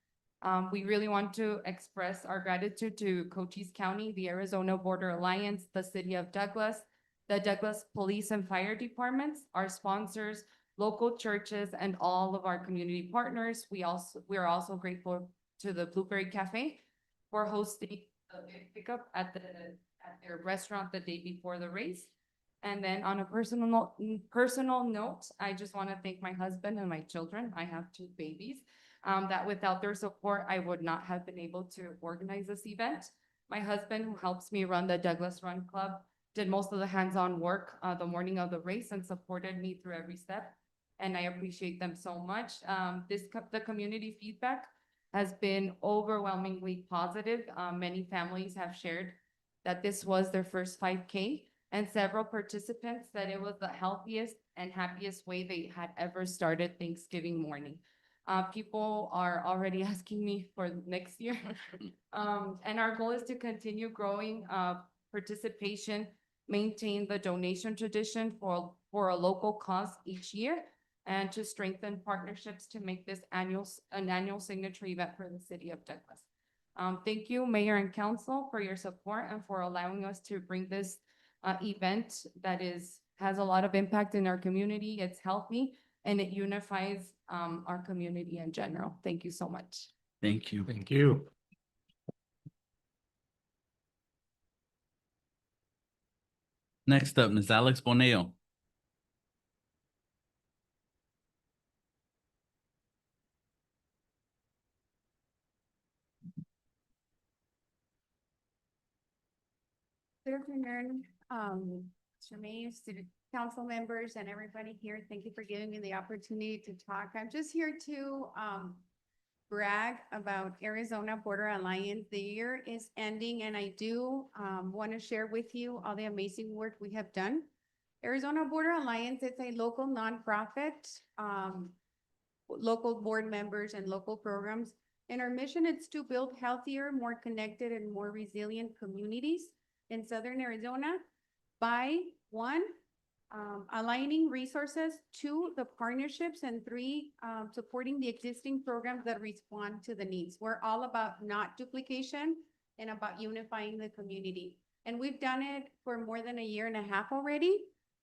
We really want to express our gratitude to Cochise County, the Arizona Border Alliance, the City of Douglas, the Douglas Police and Fire Departments, our sponsors, local churches, and all of our community partners. We are also grateful to the Blueberry Cafe for hosting the pickup at their restaurant the day before the race. And then on a personal note, I just want to thank my husband and my children. I have 2 babies. That without their support, I would not have been able to organize this event. My husband, who helps me run the Douglas Run Club, did most of the hands-on work the morning of the race and supported me through every step. And I appreciate them so much. The community feedback has been overwhelmingly positive. Many families have shared that this was their first 5K, and several participants said it was the healthiest and happiest way they had ever started Thanksgiving morning. People are already asking me for next year. And our goal is to continue growing participation, maintain the donation tradition for a local cause each year, and to strengthen partnerships to make this an annual signature event for the city of Douglas. Thank you, Mayor and Council, for your support and for allowing us to bring this event that has a lot of impact in our community. It's healthy and it unifies our community in general. Thank you so much. Thank you. Thank you. Next up, Ms. Alex Boneo. Good afternoon, Mr. Mayor, city council members, and everybody here. Thank you for giving me the opportunity to talk. I'm just here to brag about Arizona Border Alliance. The year is ending, and I do want to share with you all the amazing work we have done. Arizona Border Alliance, it's a local nonprofit, local board members and local programs. And our mission is to build healthier, more connected and more resilient communities in Southern Arizona by one, aligning resources, two, the partnerships, and three, supporting the existing programs that respond to the needs. We're all about not duplication and about unifying the community. And we've done it for more than 1.5 years already.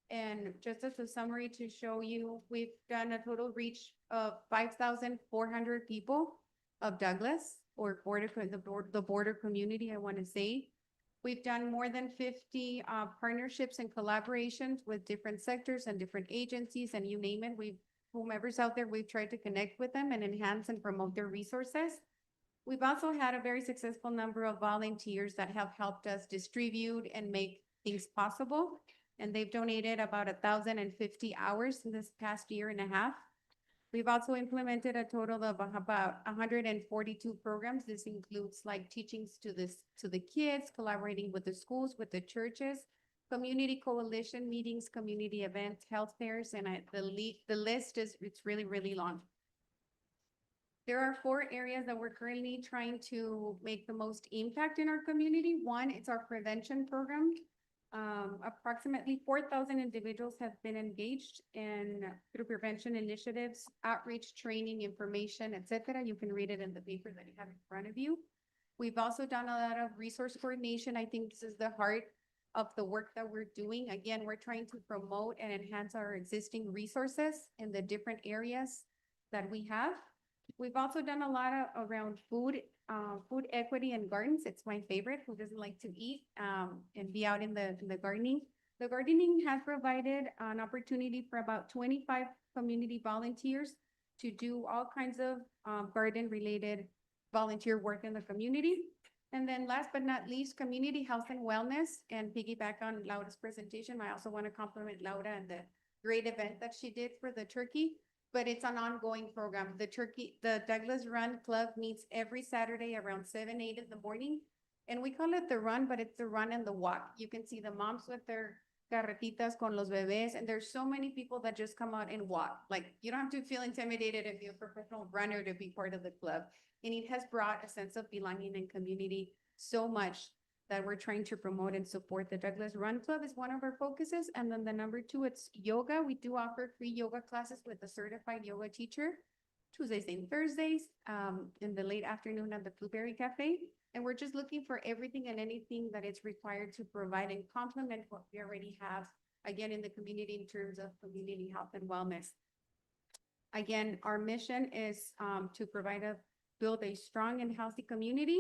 And just as a summary to show you, we've done a total reach of 5,400 people of Douglas or the border community, I want to say. We've done more than 50 partnerships and collaborations with different sectors and different agencies, and you name it, whomever's out there, we've tried to connect with them and enhance and promote their resources. We've also had a very successful number of volunteers that have helped us distribute and make things possible. And they've donated about 1,050 hours in this past 1.5 years. We've also implemented a total of about 142 programs. This includes like teachings to the kids, collaborating with the schools, with the churches, community coalition meetings, community events, health fairs, and the list it's really, really long. There are 4 areas that we're currently trying to make the most impact in our community. One, it's our prevention program. Approximately 4,000 individuals have been engaged through prevention initiatives, outreach, training, information, etc. You can read it in the paper that you have in front of you. We've also done a lot of resource coordination. I think this is the heart of the work that we're doing. Again, we're trying to promote and enhance our existing resources in the different areas that we have. We've also done a lot around food equity and gardens. It's my favorite. Who doesn't like to eat and be out in the gardening? The gardening has provided an opportunity for about 25 community volunteers to do all kinds of garden-related volunteer work in the community. And then last but not least, community health and wellness. And piggyback on Laura's presentation, I also want to compliment Laura and the great event that she did for the turkey. But it's an ongoing program. The Douglas Run Club meets every Saturday around 7, 8 in the morning. And we call it the run, but it's the run and the walk. You can see the moms with their carretitas con los bebés. And there's so many people that just come out and walk. Like, you don't have to feel intimidated if you're a professional runner to be part of the club. And it has brought a sense of belonging and community so much that we're trying to promote and support. The Douglas Run Club is one of our focuses. And then the number 2, it's yoga. We do offer free yoga classes with a certified yoga teacher, Tuesdays and Thursdays, in the late afternoon at the Blueberry Cafe. And we're just looking for everything and anything that is required to provide and complement what we already have, again, in the community in terms of community health and wellness. Again, our mission is to build a strong and healthy community.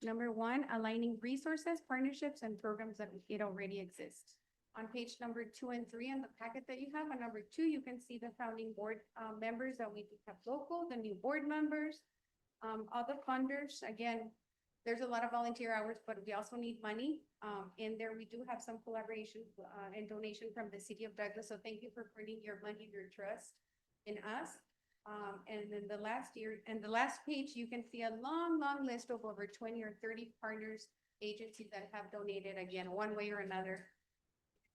Number 1, aligning resources, partnerships, and programs that already exist. On page number 2 and 3 in the packet that you have, on number 2, you can see the founding board members that we do have local, the new board members, other funders. Again, there's a lot of volunteer hours, but we also need money. In there, we do have some collaboration and donation from the city of Douglas. So thank you for putting your money, your trust in us. And then the last page, you can see a long, long list of over 20 or 30 partners, agencies that have donated, again, one way or another.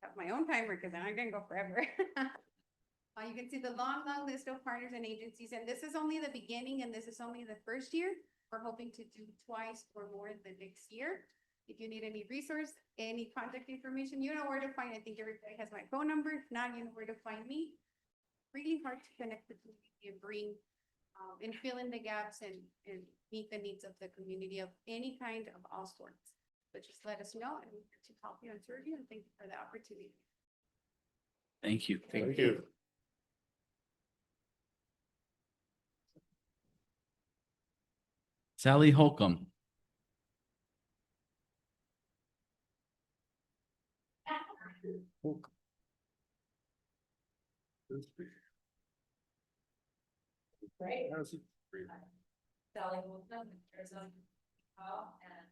I have my own timer because then I can go forever. You can see the long, long list of partners and agencies, and this is only the beginning, and this is only the first year. We're hoping to do twice or more in the next year. If you need any resource, any contact information, you know where to find. I think everybody has my phone number. If not, you know where to find me. Really hard to connect the community and bring and fill in the gaps and meet the needs of the community of any kind of all sorts. But just let us know and we're here to help you and serve you, and thank you for the opportunity. Thank you. Thank you. Sally Holcomb. Great. How's it? Sally Wilson, Arizona, and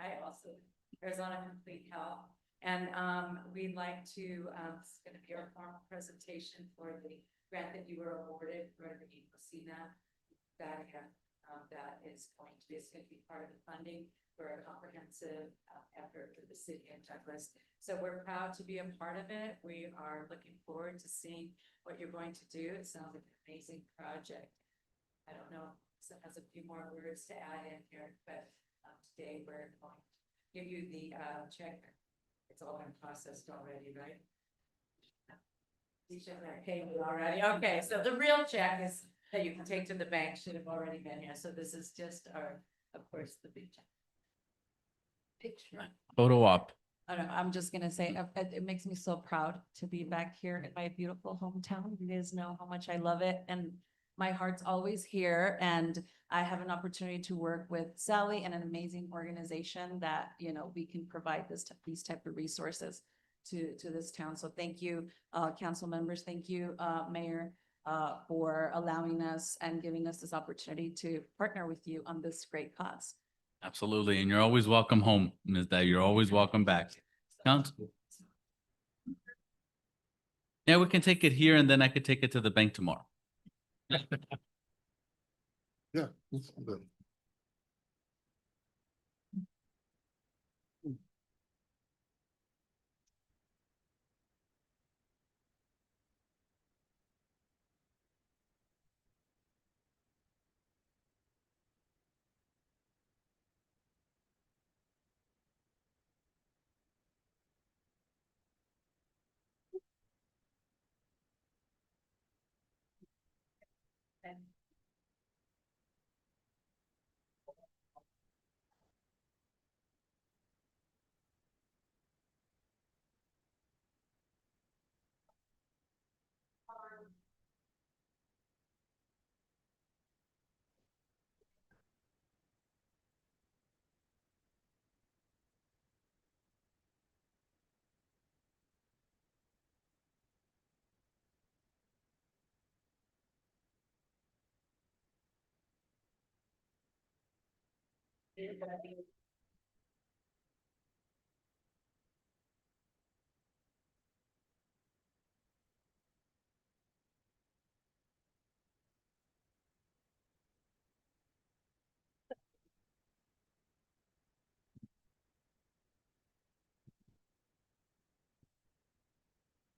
I also Arizona Complete Health. And we'd like to, it's going to be our formal presentation for the grant that you were awarded for the ECOSINA that is going to be part of the funding. for a comprehensive effort for the city of Douglas. So we're proud to be a part of it. We are looking forward to seeing what you're going to do. It sounds like an amazing project. I don't know, so it has a few more words to add in here, but today we're going to give you the check. It's all been processed already, right? You should have paid it already. Okay, so the real check is that you can take to the bank should have already been here. So this is just our, of course, the big check. Picture. Photo op. I don't know, I'm just gonna say, it makes me so proud to be back here in my beautiful hometown. You guys know how much I love it, and my heart's always here, and I have an opportunity to work with Sally and an amazing organization that, you know, we can provide these type of resources to this town. So thank you, council members. Thank you, Mayor, for allowing us and giving us this opportunity to partner with you on this great cause. Absolutely. And you're always welcome home, Ms. Day. You're always welcome back. Council. Yeah, we can take it here and then I could take it to the bank tomorrow. Yeah. That's good.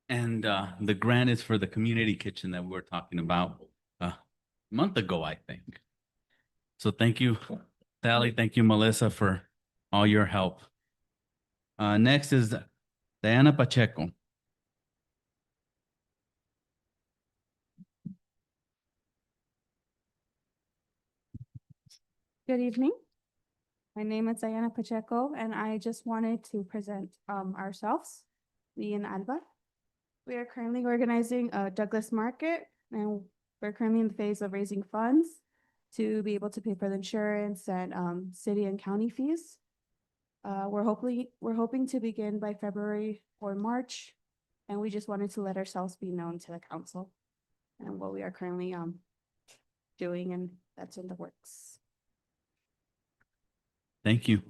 And the grant is for the community kitchen that we were talking about a month ago, I think. So thank you, Sally. Thank you, Melissa, for all your help. Next is Diana Pacheco. Good evening. My name is Diana Pacheco, and I just wanted to present ourselves, me and Alba. We are currently organizing a Douglas Market, and we're currently in the phase of raising funds to be able to pay for the insurance and city and county fees. We're hoping to begin by February or March, and we just wanted to let ourselves be known to the council and what we are currently doing, and that's in the works. Thank you.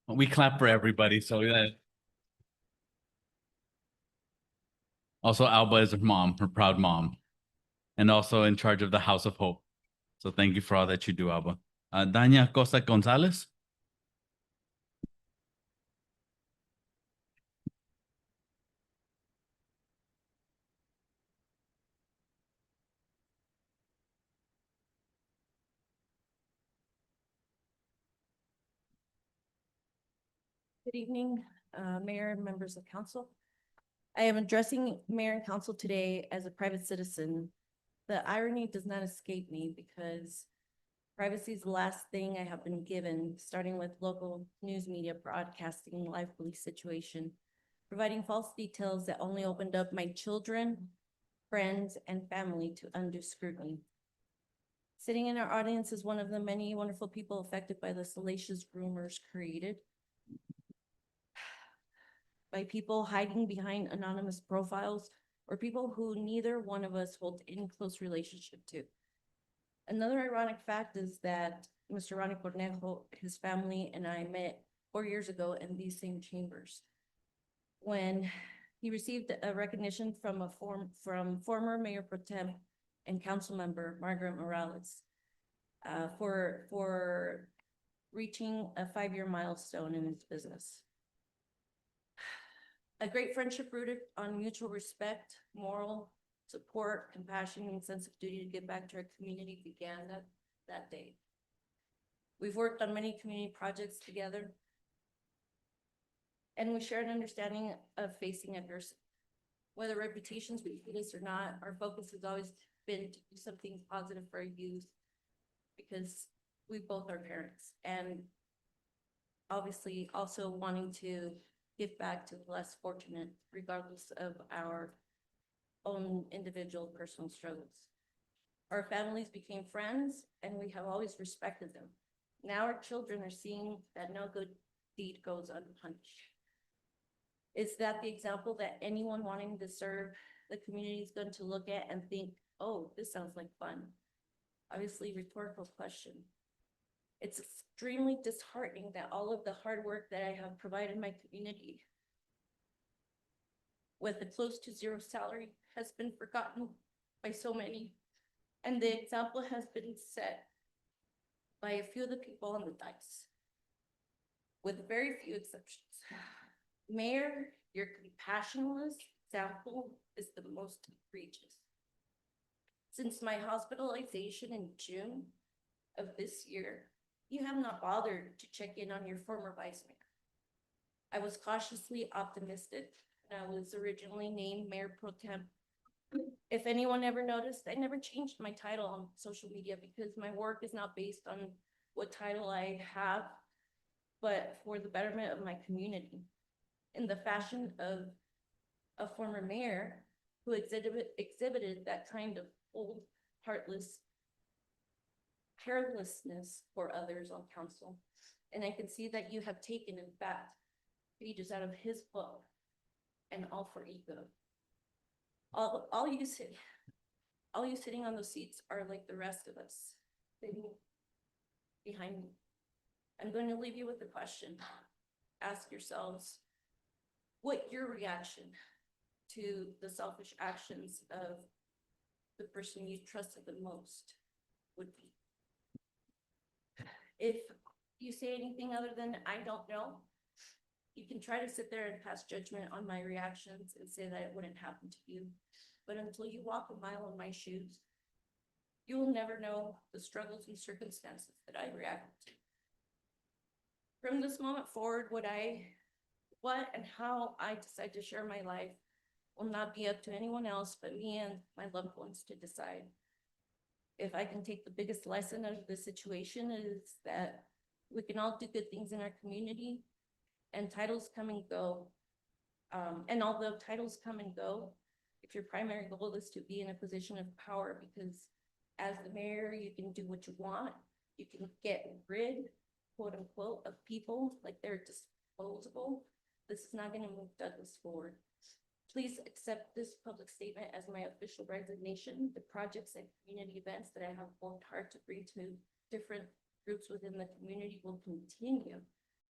Well, we clap for everybody, so also Alba is her mom, her proud mom, and also in charge of the House of Hope. So thank you for all that you do, Alba. Dania Costa Gonzalez. Good evening, Mayor and members of council. I am addressing Mayor and council today as a private citizen. The irony does not escape me because privacy is the last thing I have been given, starting with local news media broadcasting live police situation, providing false details that only opened up my children, friends, and family to undue scrutiny. Sitting in our audience is one of the many wonderful people affected by the salacious rumors created by people hiding behind anonymous profiles or people who neither one of us hold any close relationship to. Another ironic fact is that Mr. Ronnie Cornejo, his family, and I met 4 years ago in these same chambers when he received a recognition from former Mayor Pro Tem and council member Margaret Morales for reaching a 5-year milestone in its business. A great friendship rooted on mutual respect, moral support, compassion, and sense of duty to give back to our community began that day. We've worked on many community projects together, and we share an understanding of facing adversity. Whether reputations between us or not, our focus has always been to do something positive for our youth, because we both are parents, and obviously also wanting to give back to the less fortunate, regardless of our own individual personal struggles. Our families became friends, and we have always respected them. Now our children are seeing that no good deed goes unpunished. Is that the example that anyone wanting to serve the community is going to look at and think, oh, this sounds like fun? Obviously, rhetorical question. It's extremely disheartening that all of the hard work that I have provided my community with a close to zero salary has been forgotten by so many. And the example has been set by a few of the people on the dais, with very few exceptions. Mayor, your compassionless example is the most egregious. Since my hospitalization in June of this year, you have not bothered to check in on your former vice mayor. I was cautiously optimistic, and I was originally named Mayor Pro Tem. If anyone ever noticed, I never changed my title on social media because my work is not based on what title I have, but for the betterment of my community. In the fashion of a former mayor who exhibited that kind of old, heartless carelessness for others on council. And I can see that you have taken, in fact, pages out of his book, and all for ego. All you sitting on those seats are like the rest of us sitting behind me. I'm going to leave you with a question. Ask yourselves what your reaction to the selfish actions of the person you trusted the most would be. If you say anything other than I don't know, you can try to sit there and pass judgment on my reactions and say that it wouldn't happen to you. But until you walk a mile in my shoes, you will never know the struggles and circumstances that I reacted to. From this moment forward, what and how I decide to share my life will not be up to anyone else but me and my loved ones to decide. If I can take the biggest lesson out of this situation is that we can all do good things in our community, and titles come and go. And although titles come and go, if your primary goal is to be in a position of power, because as the mayor, you can do what you want, you can get rid, quote unquote, of people like they're disposable. This is not going to move Douglas forward. Please accept this public statement as my official resignation. The projects and community events that I have worked hard to bring to different groups within the community will continue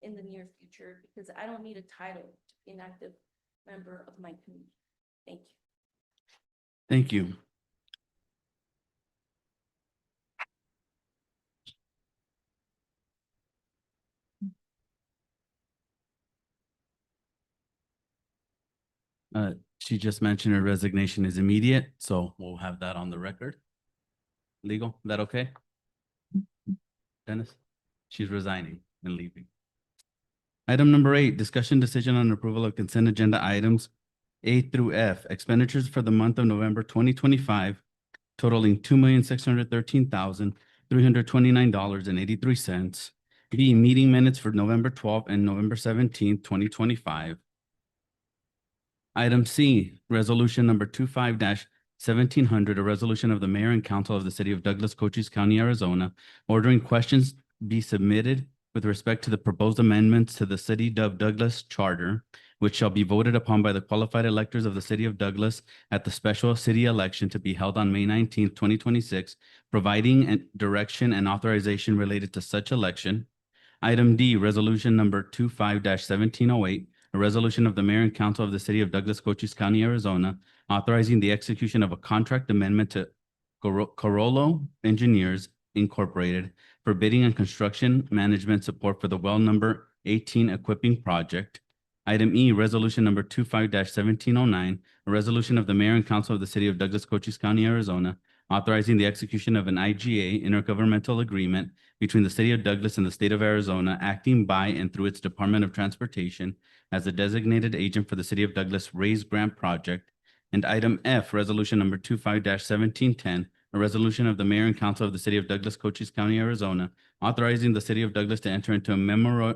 in the near future, because I don't need a title to be an active member of my community. Thank you. Thank you. She just mentioned her resignation is immediate, so we'll have that on the record. Legal, that okay? Dennis? She's resigning and leaving. Item number 8, discussion decision on approval of consent agenda items A through F, expenditures for the month of November 2025 totaling $2,613,329.83. B, meeting minutes for November 12th and November 17th, 2025. Item C, resolution number 25-1700, a resolution of the mayor and council of the city of Douglas, Cochise County, Arizona, ordering questions be submitted with respect to the proposed amendments to the City of Douglas Charter, which shall be voted upon by the qualified electors of the city of Douglas at the special city election to be held on May 19th, 2026, providing direction and authorization related to such election. Item D, resolution number 25-1708, a resolution of the mayor and council of the city of Douglas, Cochise County, Arizona, authorizing the execution of a contract amendment to Corollo Engineers Incorporated for bidding and construction management support for the well number 18 equipping project. Item E, resolution number 25-1709, a resolution of the mayor and council of the city of Douglas, Cochise County, Arizona, authorizing the execution of an IGA intergovernmental agreement between the city of Douglas and the state of Arizona, acting by and through its Department of Transportation as a designated agent for the city of Douglas Raise Grant Project. And item F, resolution number 25-1710, a resolution of the mayor and council of the city of Douglas, Cochise County, Arizona, authorizing the city of Douglas to enter into a MOU,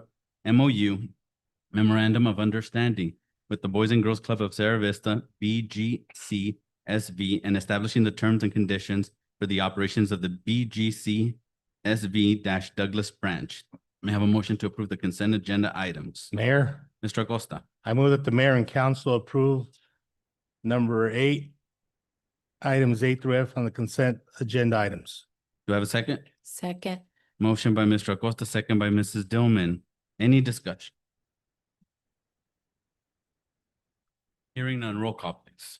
Memorandum of Understanding, with the Boys and Girls Club of Sierra Vista, BGCSV, and establishing the terms and conditions for the operations of the BGCSV-Douglas branch. May I have a motion to approve the consent agenda items? Mayor, Mr. Acosta. I move that the mayor and council approve number 8, items A through F on the consent agenda items. Do I have a second? Second. Motion by Mr. Acosta, second by Mrs. Dillman. Any discussion? Hearing none, roll call, please.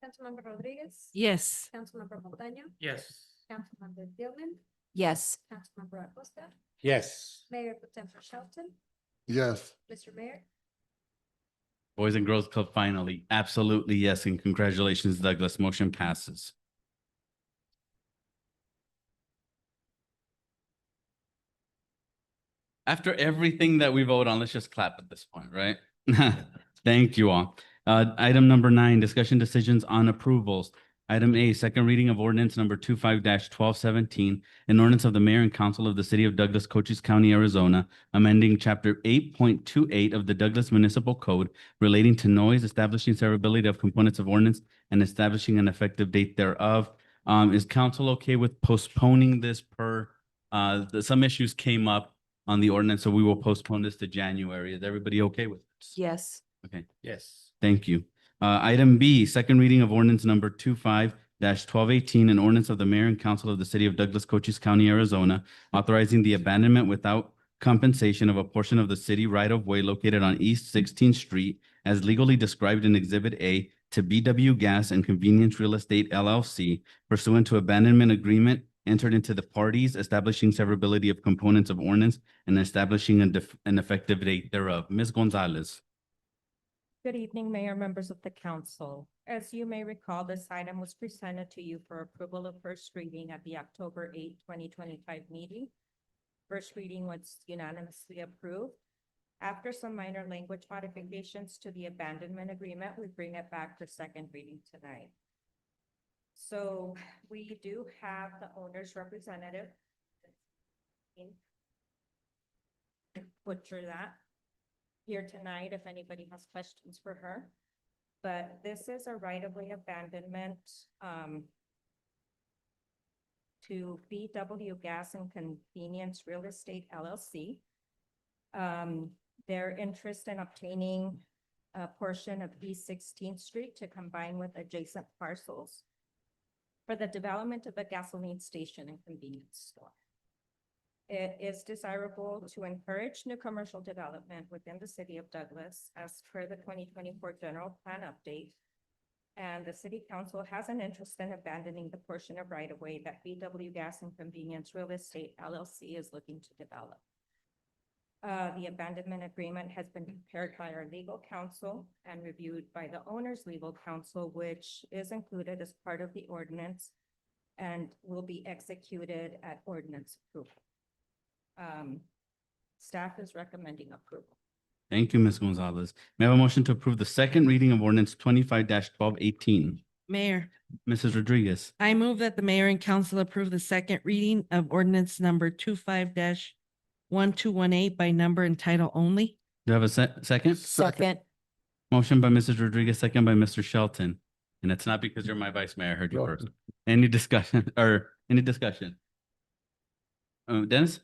Councilmember Rodriguez? Yes. Councilmember Montaño? Yes. Councilmember Dillman? Yes. Councilmember Acosta? Yes. Mayor Pro Tem Shelton? Yes. Mr. Mayor? Boys and Girls Club finally. Absolutely yes, and congratulations, Douglas. Motion passes. After everything that we vote on, let's just clap at this point, right? Thank you all. Item number 9, discussion decisions on approvals. Item A, second reading of ordinance number 25-1217, an ordinance of the mayor and council of the city of Douglas, Cochise County, Arizona, amending chapter 8.28 of the Douglas Municipal Code relating to noise, establishing severability of components of ordinance, and establishing an effective date thereof. Is council okay with postponing this per, some issues came up on the ordinance, so we will postpone this to January. Is everybody okay with this? Yes. Okay. Yes. Thank you. Item B, second reading of ordinance number 25-1218, an ordinance of the mayor and council of the city of Douglas, Cochise County, Arizona, authorizing the abandonment without compensation of a portion of the city right-of-way located on East 16th Street as legally described in Exhibit A to BW Gas and Convenience Real Estate LLC pursuant to abandonment agreement entered into the parties, establishing severability of components of ordinance and establishing an effective date thereof. Ms. Gonzalez. Good evening, Mayor, members of the council. As you may recall, this item was presented to you for approval of first reading at the October 8, 2025 meeting. First reading was unanimously approved. After some minor language modifications to the abandonment agreement, we bring it back for second reading tonight. So we do have the owner's representative. Butcher that here tonight if anybody has questions for her. But this is a right-of-way abandonment to BW Gas and Convenience Real Estate LLC. Their interest in obtaining a portion of East 16th Street to combine with adjacent parcels for the development of a gasoline station and convenience store. It is desirable to encourage new commercial development within the city of Douglas as per the 2024 general plan update. And the city council has an interest in abandoning the portion of right-of-way that BW Gas and Convenience Real Estate LLC is looking to develop. The abandonment agreement has been prepared by our legal counsel and reviewed by the owner's legal counsel, which is included as part of the ordinance and will be executed at ordinance approval. Staff is recommending approval. Thank you, Ms. Gonzalez. May I have a motion to approve the second reading of ordinance 25-1218? Mayor, Mrs. Rodriguez. I move that the mayor and council approve the second reading of ordinance number 25-1218 by number and title only. Do I have a second? Second. Motion by Mrs. Rodriguez, second by Mr. Shelton. And it's not because you're my vice mayor. I heard you No. first. Any discussion or any discussion? Dennis?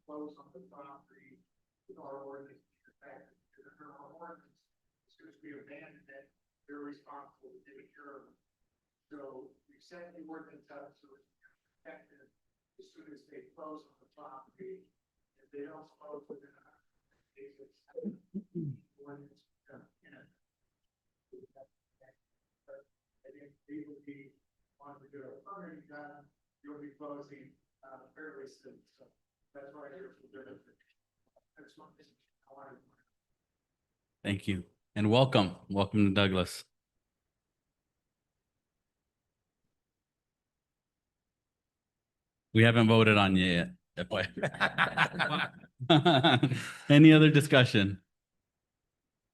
Close on the property with our ordinance, under our ordinance, as soon as we abandon it, they're responsible to take care of it. So we set the ordinance up so it's protected as soon as they close on the property. If they don't close within They will be, on the good permitting done, you'll be closing, fairly soon, so that's why I that's one thing I wanted. Thank you. And welcome. Welcome to Douglas. We haven't voted on you yet. FYI. Any other discussion?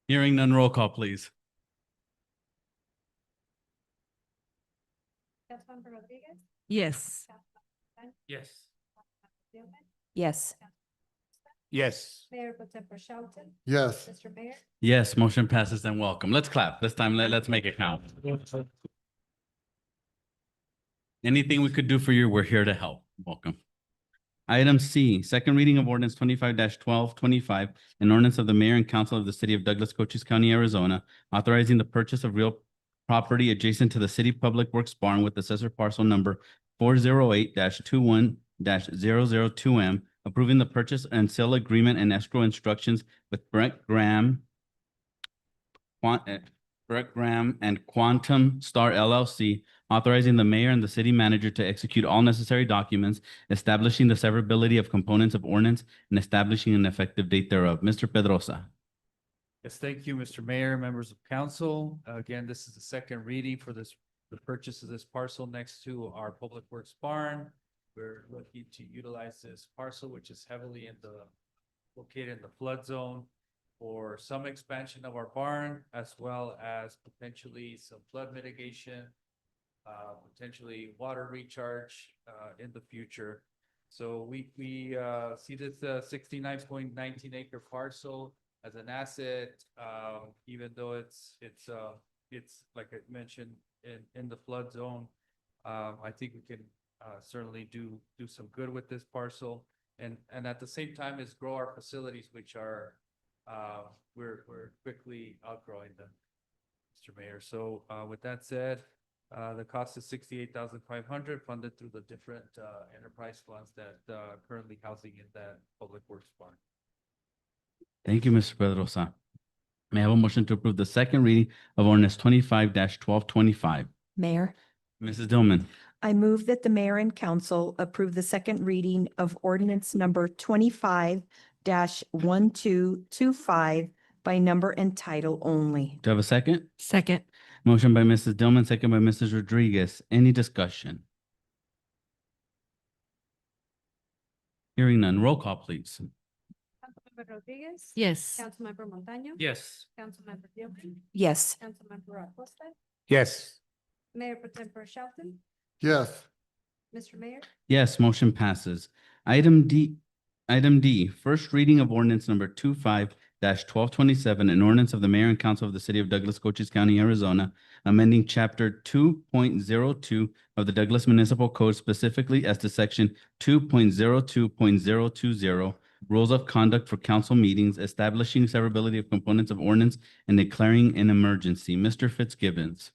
Hearing none, roll call, please. Councilmember Rodriguez? Yes. Yes. Yes. Yes. Mayor Pro Tempore Shelton? Yes. Mr. Mayor? Yes, motion passes and welcome. Let's clap. This time, let's make it count. Anything we could do for you, we're here to help. Welcome. Item C, second reading of ordinance 25-1225, an ordinance of the mayor and council of the city of Douglas, Cochise County, Arizona, authorizing the purchase of real property adjacent to the city public works barn with assessor parcel number 408-21-002M, approving the purchase and sale agreement and escrow instructions with Brett Graham and Quantum Star LLC, authorizing the mayor and the city manager to execute all necessary documents, establishing the severability of components of ordinance, and establishing an effective date thereof. Mr. Pedrosa. Yes, thank you, Mr. Mayor, members of council. Again, this is the second reading for the purchase of this parcel next to our Public Works barn. We're looking to utilize this parcel, which is heavily located in the flood zone, for some expansion of our barn, as well as potentially some flood mitigation, potentially water recharge in the future. So we see this 69.19 acre parcel as an asset, even though it's like I mentioned in the flood zone. I think we can certainly do some good with this parcel, and at the same time is grow our facilities, which are we're quickly outgrowing them, Mr. Mayor. So with that said, the cost is $68,500, funded through the different enterprise funds that currently housing in that Public Works barn. Thank you, Mr. Pedrosa. May I have a motion to approve the second reading of ordinance 25-1225? Mayor, Mrs. Dillman. I move that the mayor and council approve the second reading of ordinance number 25-1225 by number and title only. Do I have a second? Second. Motion by Mrs. Dillman, second by Mrs. Rodriguez. Any discussion? Hearing none, roll call, please. Councilmember Rodriguez? Yes. Councilmember Montaño? Yes. Councilmember Gilman? Yes. Councilmember Acosta? Yes. Mayor Pro Tempore Shelton? Yes. Mr. Mayor? Yes, motion passes. Item D, first reading of ordinance number 25-1227, an ordinance of the mayor and council of the city of Douglas, Cochise County, Arizona, amending chapter 2.02 of the Douglas Municipal Code, specifically as to section 2.02.020, rules of conduct for council meetings, establishing severability of components of ordinance, and declaring an emergency. Mr. Fitzgibbons.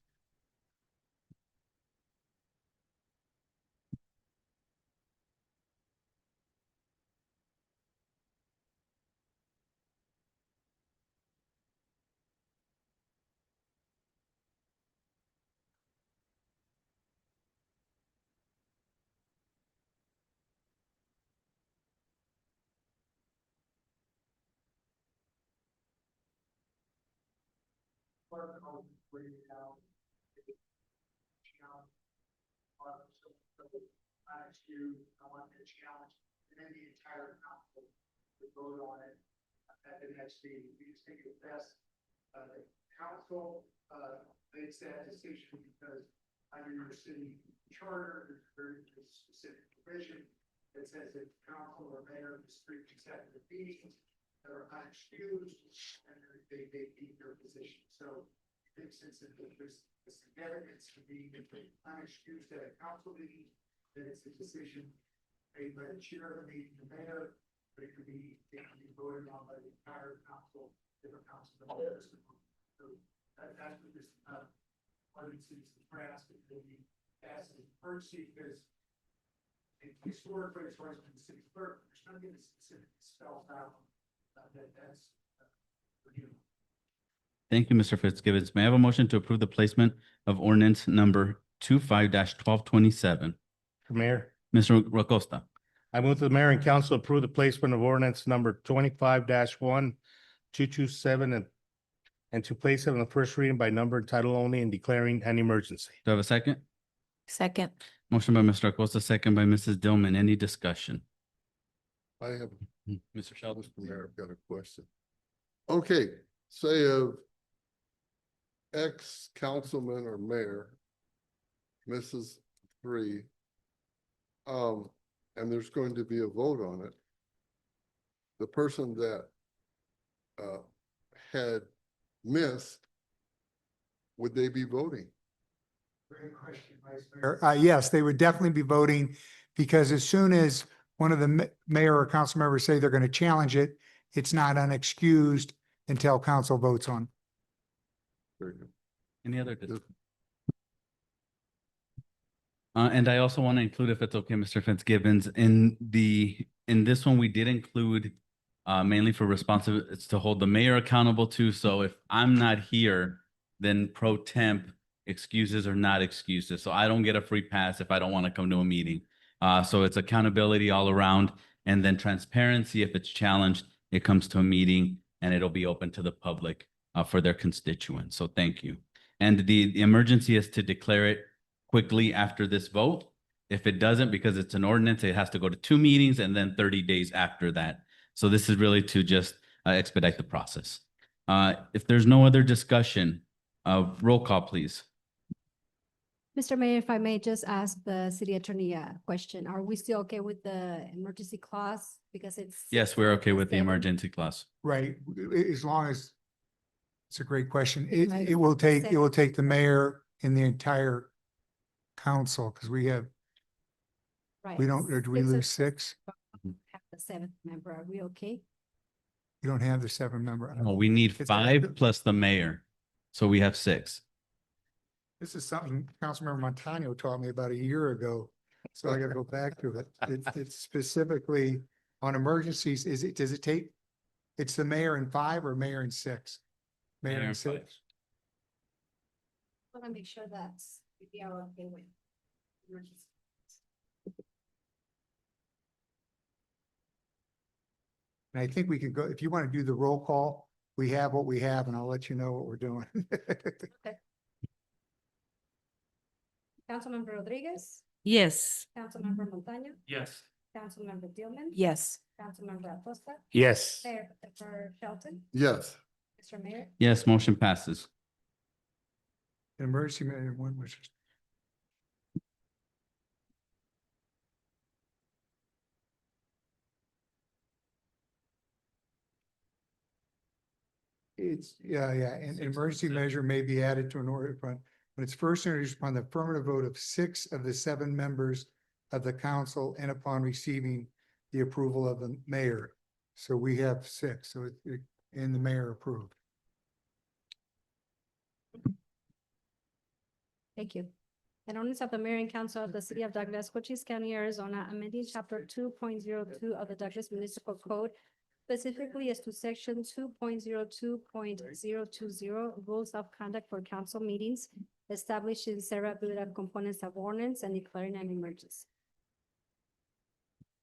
Last year, I wanted to challenge, and then the entire council to vote on it at the next meeting. We just think it's best. The council makes that decision because under your city charter, there's a very specific provision that says that council or mayor of the street executive meetings that are unexcused and they keep their position. So I think since there's a significance to being unexcused at a council meeting, that it's a decision made by the chair of the meeting, the mayor, but it can be voted on by the entire council, different council members. So that's what this ordinance is passed, and will be passed as emergency because historically, as far as the city clerk, there's not going to specifically spelled out Thank you, Mr. Fitzgibbons. May I have a motion to approve the placement of ordinance number 25-1227? Mayor, Mr. Requesta. I move that the mayor and council approve the placement of ordinance number 25-1227 and to place it on the first reading by number and title only and declaring an emergency. Do I have a second? Second. Motion by Mr. Acosta, second by Mrs. Dillman. Any discussion? I have, Mr. Sheldon? Mr. Mayor, I've got a question. Okay, say of ex-councilman or mayor misses three, and there's going to be a vote on it. The person that had missed, would they be voting? Great question, Vice Mayor. Yes, they would definitely be voting because as soon as one of the mayor or council members say they're going to challenge it, it's not unexcused until council votes on. Very good. Any other discussion? And I also want to include, if it's okay, Mr. Fitzgibbons, in this one, we did include mainly for responsive, it's to hold the mayor accountable too. So if I'm not here, then pro temp excuses are not excuses. So I don't get a free pass if I don't want to come to a meeting. So it's accountability all around, and then transparency. If it's challenged, it comes to a meeting and it'll be open to the public for their constituents. So thank you. And the emergency is to declare it quickly after this vote. If it doesn't, because it's an ordinance, it has to go to 2 meetings and then 30 days after that. So this is really to just expedite the process. If there's no other discussion, roll call, please. Mr. Mayor, if I may just ask the city attorney a question. Are we still okay with the emergency clause? Because it's. Yes, we're okay with the Seven. emergency clause. Right, as long as, it's a great question. Right. It will take the mayor and the entire council, because we have, Right. we don't, or do we Six of- lose 6? Have the 7th member. Are we okay? You don't have the 7-member. No, we need It's- 5 plus the mayor. So we have 6. This is something Councilmember Montano taught me about a year ago, so I gotta go back to it. It's specifically on emergencies, does it take, it's the mayor in 5 or mayor in 6? Mayor Mayor in in 6. 5. I want to make sure that's, we are okay with emergency. And I think we could go, if you want to do the roll call, we have what we have, and I'll let you know what we're doing. Councilmember Rodriguez, Yes. Councilmember Montaño, Yes. Councilmember Dillman. Yes. Councilmember Acosta, Yes. Mayor for Shelton, Yes, Mr. Mayor. Yes, motion passes. Emergency mayor, one was. It's, yeah, and emergency measure may be added to an order upon, when it's first introduced upon the affirmative vote of 6 of the 7 members of the council and upon receiving the approval of the mayor. So we have 6, so and the mayor approved. Thank you. An ordinance of the mayor and council of the city of Douglas, Cochise County, Arizona, amending chapter 2.02 of the Douglas Municipal Code, specifically as to section 2.02.020 rules of conduct for council meetings, establishing several components of ordinance and declaring an emergency.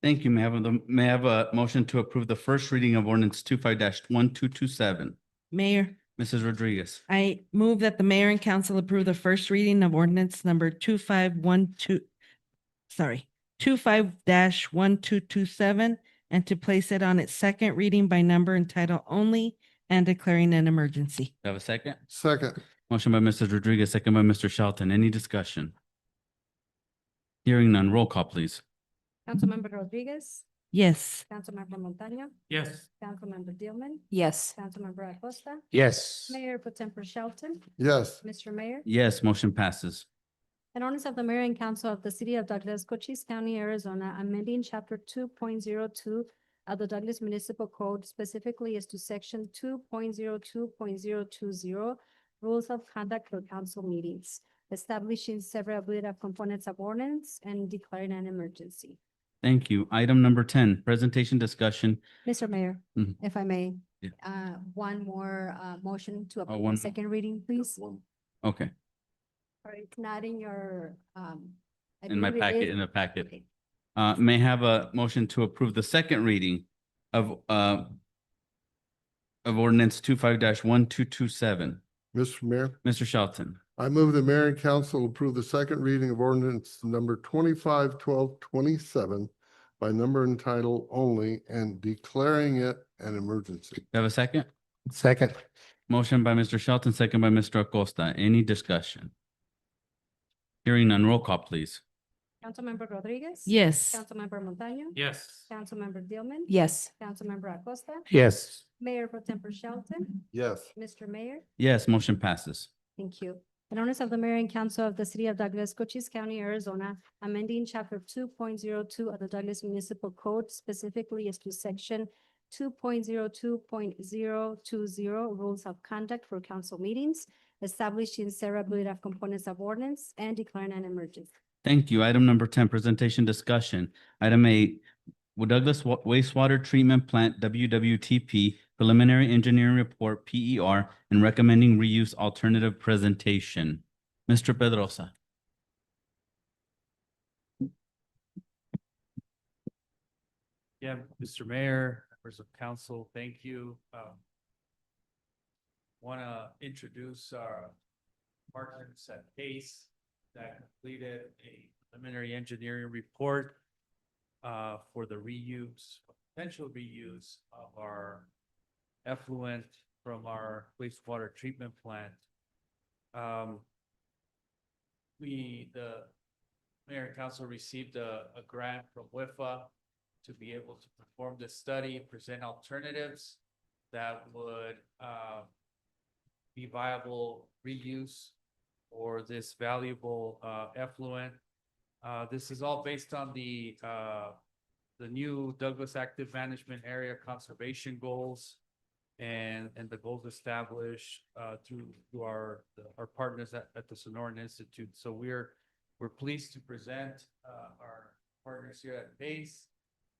Thank you. May I have a motion to approve the first reading of ordinance 25-1227? Mayor, Mrs. Rodriguez. I move that the mayor and council approve the first reading of ordinance number 25-1227 and to place it on its second reading by number and title only and declaring an emergency. Do I have a second? second, Motion by Mrs. Rodriguez, second by Mr. Shelton. Any discussion? Hearing none, roll call, please. Councilmember Rodriguez, Yes. Councilmember Montaño, Yes. Councilmember Dillman, Yes. Councilmember Acosta, Yes. Mayor Pro Tempore Shelton, yes, Mr. Mayor. Yes, motion passes. An ordinance of the mayor and council of the city of Douglas, Cochise County, Arizona, amending chapter 2.02 of the Douglas Municipal Code, specifically as to section 2.02.020 rules of conduct for council meetings, establishing several components of ordinance and declaring an emergency. Thank you. Item number 10, presentation discussion. Mr. Mayor, Mhm. if I may, Yeah. one more motion to one approve more. the second reading, please. Okay, Or it's not in your, I in my believe it packet, is- in the packet. Okay. May I have a motion to approve the second reading of ordinance 25-1227. Mr. Mayor, Mr. Shelton. I move the mayor and council approve the second reading of ordinance number 25-1227 by number and title only and declaring it an emergency. You have a second? Second. Motion by Mr. Shelton, second by Mr. Acosta. Any discussion? Hearing none, roll call, please. Councilmember Rodriguez? Yes. Councilmember Montaño? Yes. Councilmember Dillman? Yes. Councilmember Acosta? Yes. Mayor Pro Tempore Shelton? Yes. Mr. Mayor? Yes, motion passes. Thank you. An ordinance of the mayor and council of the city of Douglas, Cochise County, Arizona, amending chapter 2.02 of the Douglas Municipal Code, specifically as to section 2.02.020 rules of conduct for council meetings, establishing severability of components of ordinance and declaring an emergency. Thank you. Item number 10, presentation discussion. Item 8, Douglas Wastewater Treatment Plant, WWTP, preliminary engineering report, PER, and recommending reuse alternative presentation. Mr. Pedrosa. Yeah, Mr. Mayor, members of council, thank you. Want to introduce our partners at PACE that completed a preliminary engineering report for the reuse, potential reuse of our effluent from our wastewater treatment plant. The mayor and council received a grant from WIFA to be able to perform this study, present alternatives that would be viable reuse for this valuable effluent. This is all based on the new Douglas Active Management Area Conservation Goals and the goals established through our partners at the Sonoran Institute. So we're pleased to present our partners here at PACE.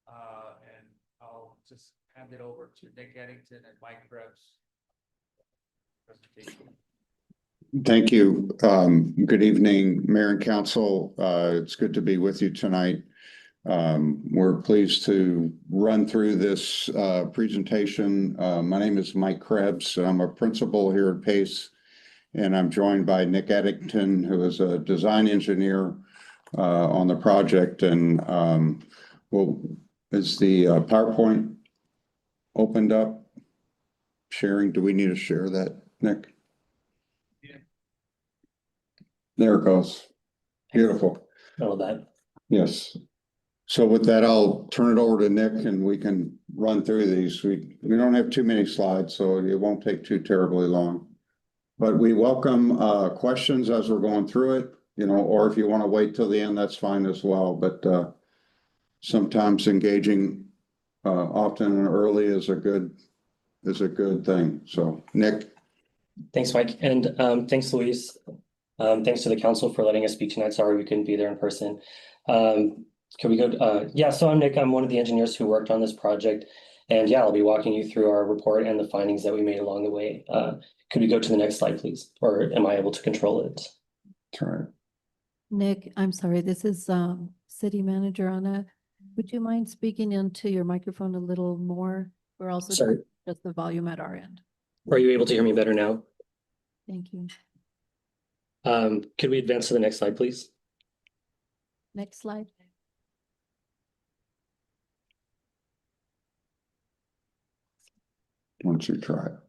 And I'll just hand it over to Nick Eddington and Mike Krebs. Presentation. Thank you. Good evening, Mayor and Council. It's good to be with you tonight. We're pleased to run through this presentation. My name is Mike Krebs. I'm a principal here at PACE, and I'm joined by Nick Eddington, who is a design engineer on the project. And is the PowerPoint opened up? Sharing, do we need to share that, Nick? Yeah. There it goes. Beautiful. All that. Yes. So with that, I'll turn it over to Nick and we can run through these. We don't have too many slides, so it won't take too terribly long. But we welcome questions as we're going through it, or if you want to wait till the end, that's fine as well. But sometimes engaging often and early is a good thing. So Nick. Thanks, Mike. And thanks, Luis. Thanks to the council for letting us speak tonight. Sorry we couldn't be there in person. Can we go? Yeah, so I'm Nick. I'm one of the engineers who worked on this project. And yeah, I'll be walking you through our report and the findings that we made along the way. Could we go to the next slide, please? Or am I able to control it? All right. Nick, I'm sorry, this is City Manager Anna. Would you mind speaking into your microphone a little more? We're also Sorry. just the volume at our end. Are you able to hear me better now? Thank you. Could we advance to the next slide, please? Next slide. Once you try it.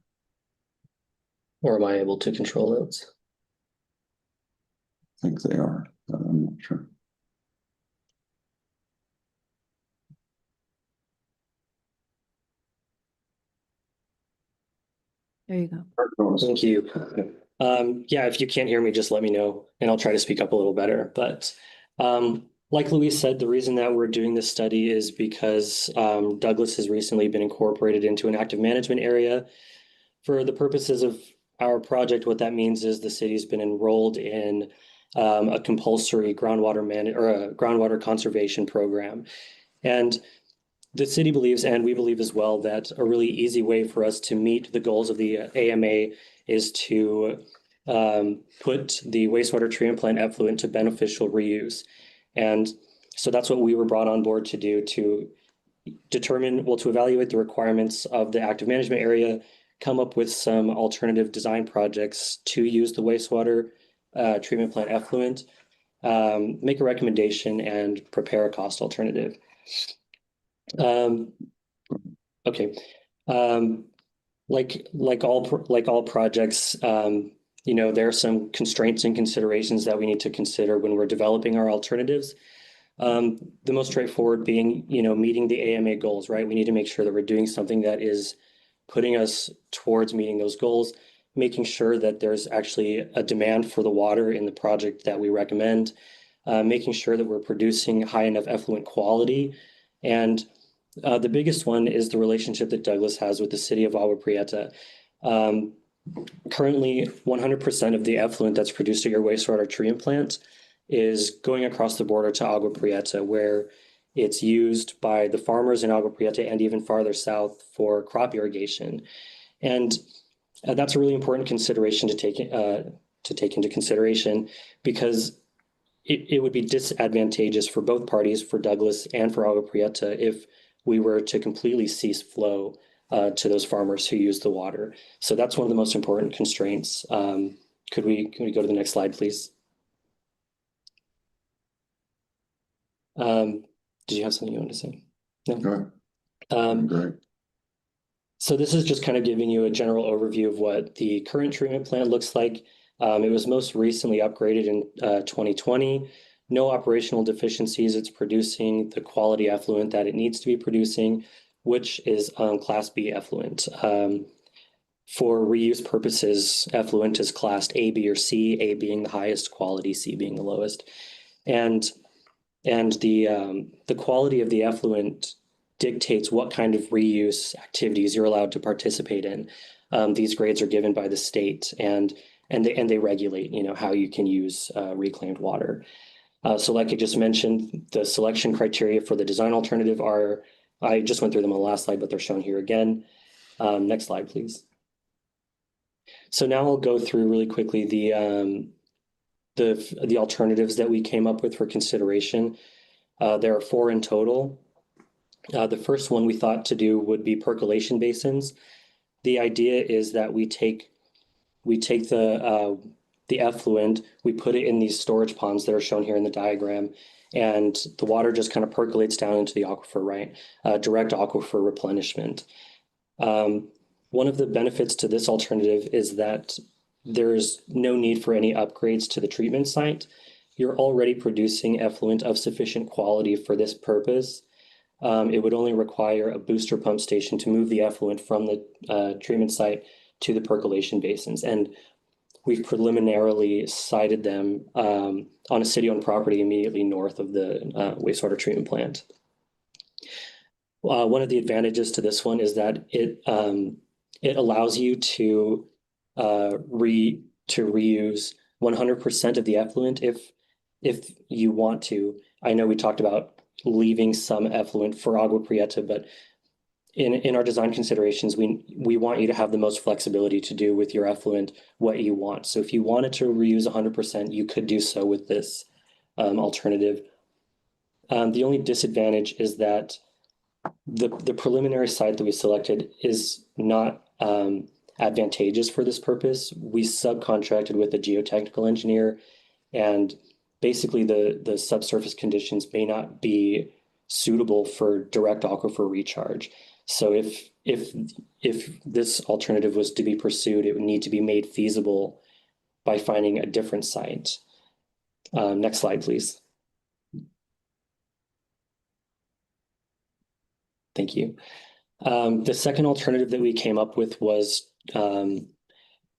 Or am I able to control it? I think they are, but I'm not sure. There you go. Thank you. Yeah, if you can't hear me, just let me know and I'll try to speak up a little better. But like Luis said, the reason that we're doing this study is because Douglas has recently been incorporated into an active management area. For the purposes of our project, what that means is the city's been enrolled in a compulsory groundwater conservation program. And the city believes, and we believe as well, that a really easy way for us to meet the goals of the AMA is to put the wastewater treatment plant effluent to beneficial reuse. And so that's what we were brought on board to do, to determine, well, to evaluate the requirements of the active management area, come up with some alternative design projects to use the wastewater treatment plant effluent, make a recommendation, and prepare a cost alternative. Okay. Like all projects, you know, there are some constraints and considerations that we need to consider when we're developing our alternatives. The most straightforward being, you know, meeting the AMA goals, right? We need to make sure that we're doing something that is putting us towards meeting those goals, making sure that there's actually a demand for the water in the project that we recommend, making sure that we're producing high enough effluent quality. And the biggest one is the relationship that Douglas has with the city of Agua Prieta. Currently, 100% of the effluent that's produced at your wastewater treatment plant is going across the border to Agua Prieta, where it's used by the farmers in Agua Prieta and even farther south for crop irrigation. And that's a really important consideration to take into consideration, because it would be disadvantageous for both parties, for Douglas and for Agua Prieta, if we were to completely cease flow to those farmers who use the water. So that's one of the most important constraints. Could we go to the next slide, please? Did you have something you wanted to say? No? Go ahead. Great. So this is just kind of giving you a general overview of what the current treatment plant looks like. It was most recently upgraded in 2020. No operational deficiencies. It's producing the quality effluent that it needs to be producing, which is Class B effluent. For reuse purposes, effluent is classed A, B, or C, A being the highest quality, C being the lowest. And the quality of the effluent dictates what kind of reuse activities you're allowed to participate in. These grades are given by the state, and they regulate, you know, how you can use reclaimed water. So like I just mentioned, the selection criteria for the design alternative are, I just went through them on the last slide, but they're shown here again. Next slide, please. So now I'll go through really quickly the alternatives that we came up with for consideration. There are 4 in total. The first one we thought to do would be percolation basins. The idea is that we take the effluent, we put it in these storage ponds that are shown here in the diagram, and the water just kind of percolates down into the aquifer, right? Direct aquifer replenishment. One of the benefits to this alternative is that there's no need for any upgrades to the treatment site. You're already producing effluent of sufficient quality for this purpose. It would only require a booster pump station to move the effluent from the treatment site to the percolation basins. And we've preliminarily sited them on a city-owned property immediately north of the wastewater treatment plant. One of the advantages to this one is that it allows you to reuse 100% of the effluent if you want to. I know we talked about leaving some effluent for Agua Prieta, but in our design considerations, we want you to have the most flexibility to do with your effluent what you want. So if you wanted to reuse 100%, you could do so with this alternative. The only disadvantage is that the preliminary site that we selected is not advantageous for this purpose. We subcontracted with a geotechnical engineer, and basically the subsurface conditions may not be suitable for direct aquifer recharge. So if this alternative was to be pursued, it would need to be made feasible by finding a different site. Next slide, please. Thank you. The second alternative that we came up with was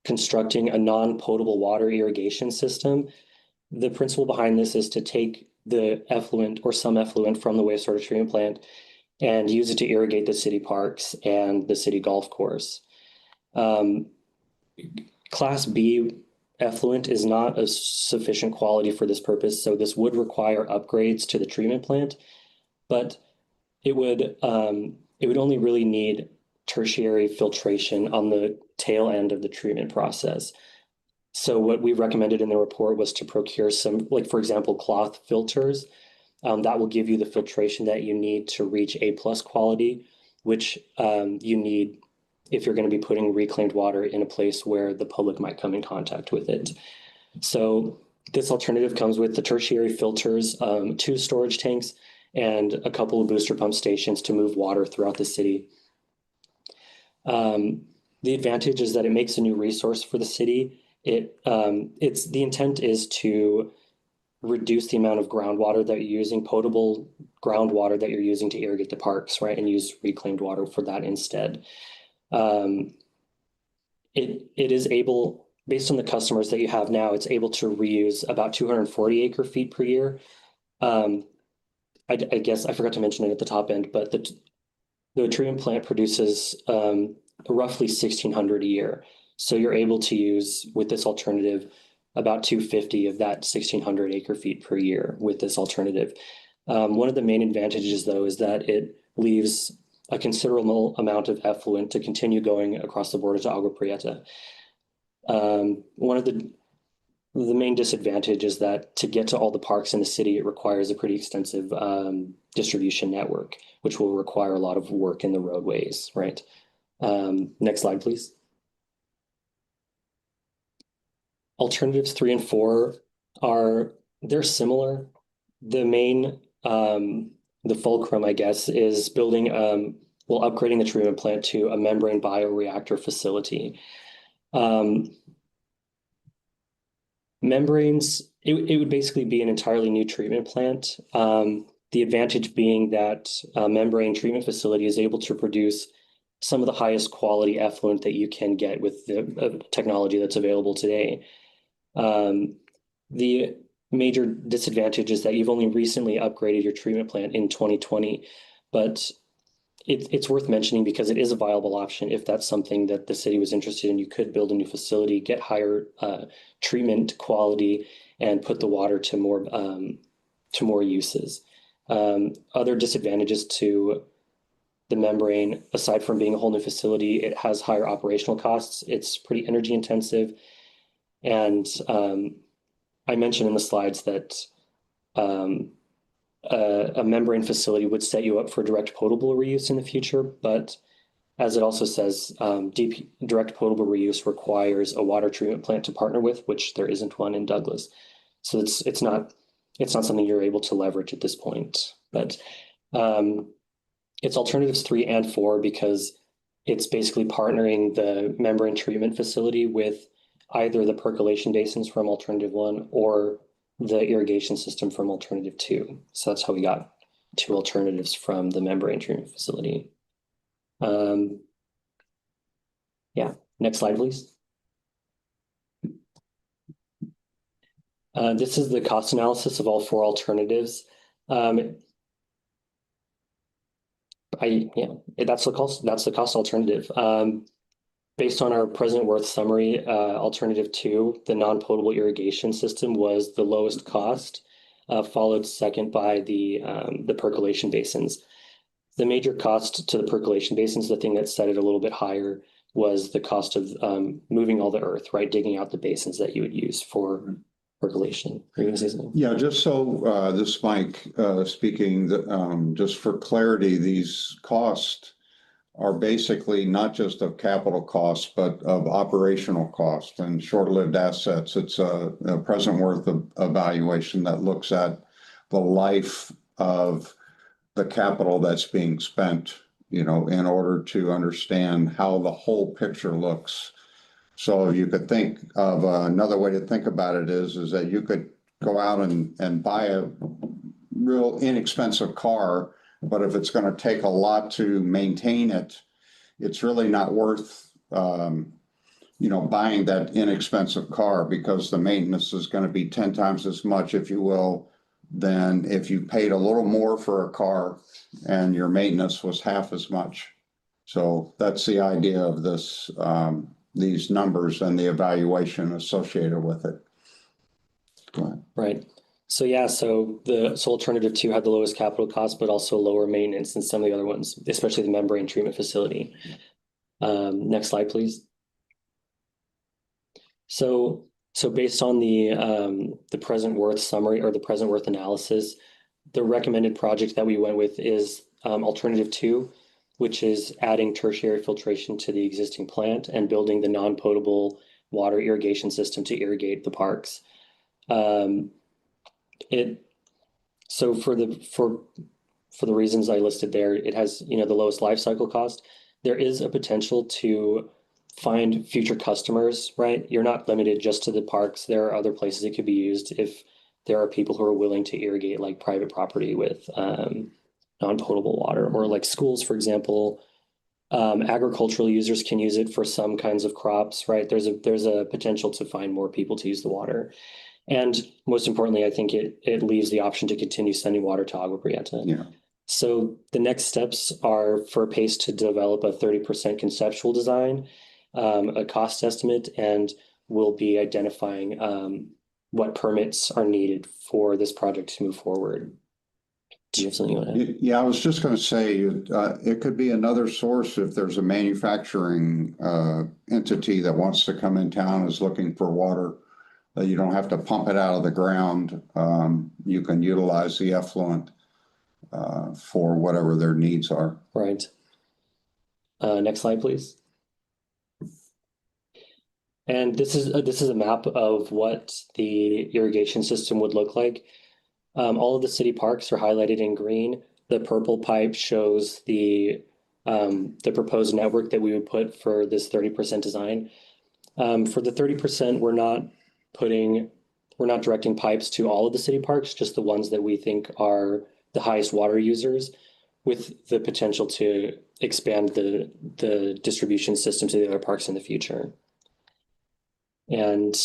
constructing a non-potable water irrigation system. The principle behind this is to take the effluent or some effluent from the wastewater treatment plant and use it to irrigate the city parks and the city golf course. Class B effluent is not of sufficient quality for this purpose, so this would require upgrades to the treatment plant. But it would only really need tertiary filtration on the tail end of the treatment process. So what we recommended in the report was to procure some, like, for example, cloth filters. That will give you the filtration that you need to reach A+ quality, which you need if you're going to be putting reclaimed water in a place where the public might come in contact with it. So this alternative comes with the tertiary filters, 2 storage tanks, and a couple of booster pump stations to move water throughout the city. The advantage is that it makes a new resource for the city. The intent is to reduce the amount of groundwater that you're using, potable groundwater that you're using to irrigate the parks, right? And use reclaimed water for that instead. It is able, based on the customers that you have now, it's able to reuse about 240 acre-feet per year. I guess I forgot to mention it at the top end, but the treatment plant produces roughly 1,600 a year. So you're able to use, with this alternative, about 250 of that 1,600 acre-feet per year with this alternative. One of the main advantages, though, is that it leaves a considerable amount of effluent to continue going across the border to Agua Prieta. One of the main disadvantage is that to get to all the parks in the city, it requires a pretty extensive distribution network, which will require a lot of work in the roadways, right? Next slide, please. Alternatives 3 and 4 they're similar. The main, the fulcrum, I guess, is building, upgrading the treatment plant to a membrane bioreactor facility. Membranes, it would basically be an entirely new treatment plant. The advantage being that a membrane treatment facility is able to produce some of the highest quality effluent that you can get with the technology that's available today. The major disadvantage is that you've only recently upgraded your treatment plant in 2020, but it's worth mentioning because it is a viable option if that's something that the city was interested in. You could build a new facility, get higher treatment quality, and put the water to more uses. Other disadvantages to the membrane, aside from being a whole new facility, it has higher operational costs. It's pretty energy intensive. And I mentioned in the slides that a membrane facility would set you up for direct potable reuse in the future, but as it also says, direct potable reuse requires a water treatment plant to partner with, which there isn't one in Douglas. So it's not something you're able to leverage at this point. But it's alternatives 3 and 4 because it's basically partnering the membrane treatment facility with either the percolation basins from alternative 1 or the irrigation system from alternative 2. So that's how we got 2 alternatives from the membrane treatment facility. Yeah, next slide, please. This is the cost analysis of all 4 alternatives. That's the cost alternative. Based on our present worth summary, alternative 2, the non-potable irrigation system was the lowest cost, followed second by the percolation basins. The major cost to the percolation basins, the thing that set it a little bit higher, was the cost of moving all the earth, right? Digging out the basins that you would use for percolation. Are you gonna say something? Yeah, just so this is Mike speaking, just for clarity, these costs are basically not just of capital costs, but of operational costs and short-lived assets. It's a present worth of evaluation that looks at the life of the capital that's being spent, in order to understand how the whole picture looks. So you could think of another way to think about it is that you could go out and buy a real inexpensive car, but if it's going to take a lot to maintain it, it's really not worth, buying that inexpensive car because the maintenance is going to be 10 times as much, if you will, than if you paid a little more for a car and your maintenance was half as much. So that's the idea of this, these numbers and the evaluation associated with it. Go ahead. Right. So yeah, so alternative two had the lowest capital cost, but also lower maintenance than some of the other ones, especially the membrane treatment facility. Next slide, please. So based on the present worth summary or the present worth analysis, the recommended project that we went with is alternative two, which is adding tertiary filtration to the existing plant and building the non-potable water irrigation system to irrigate the parks. So for the reasons I listed there, it has, the lowest life cycle cost. There is a potential to find future customers, right? You're not limited just to the parks. There are other places it could be used if there are people who are willing to irrigate like private property with non-potable water, or like schools, for example. Agricultural users can use it for some kinds of crops, right? There's a potential to find more people to use the water. And most importantly, I think it leaves the option to continue sending water to Agua Prieta. Yeah. So the next steps are for PACE to develop a 30% conceptual design, a cost estimate, and we'll be identifying what permits are needed for this project to move forward. Do you have something you want to add? Yeah, I was just going to say, it could be another source if there's a manufacturing entity that wants to come in town, is looking for water. You don't have to pump it out of the ground. You can utilize the effluent for whatever their needs are. Right. Next slide, please. And this is a map of what the irrigation system would look like. All of the city parks are highlighted in green. The purple pipe shows the proposed network that we would put for this 30% design. For the 30%, we're not directing pipes to all of the city parks, just the ones that we think are the highest water users, with the potential to expand the distribution system to the other parks in the future. And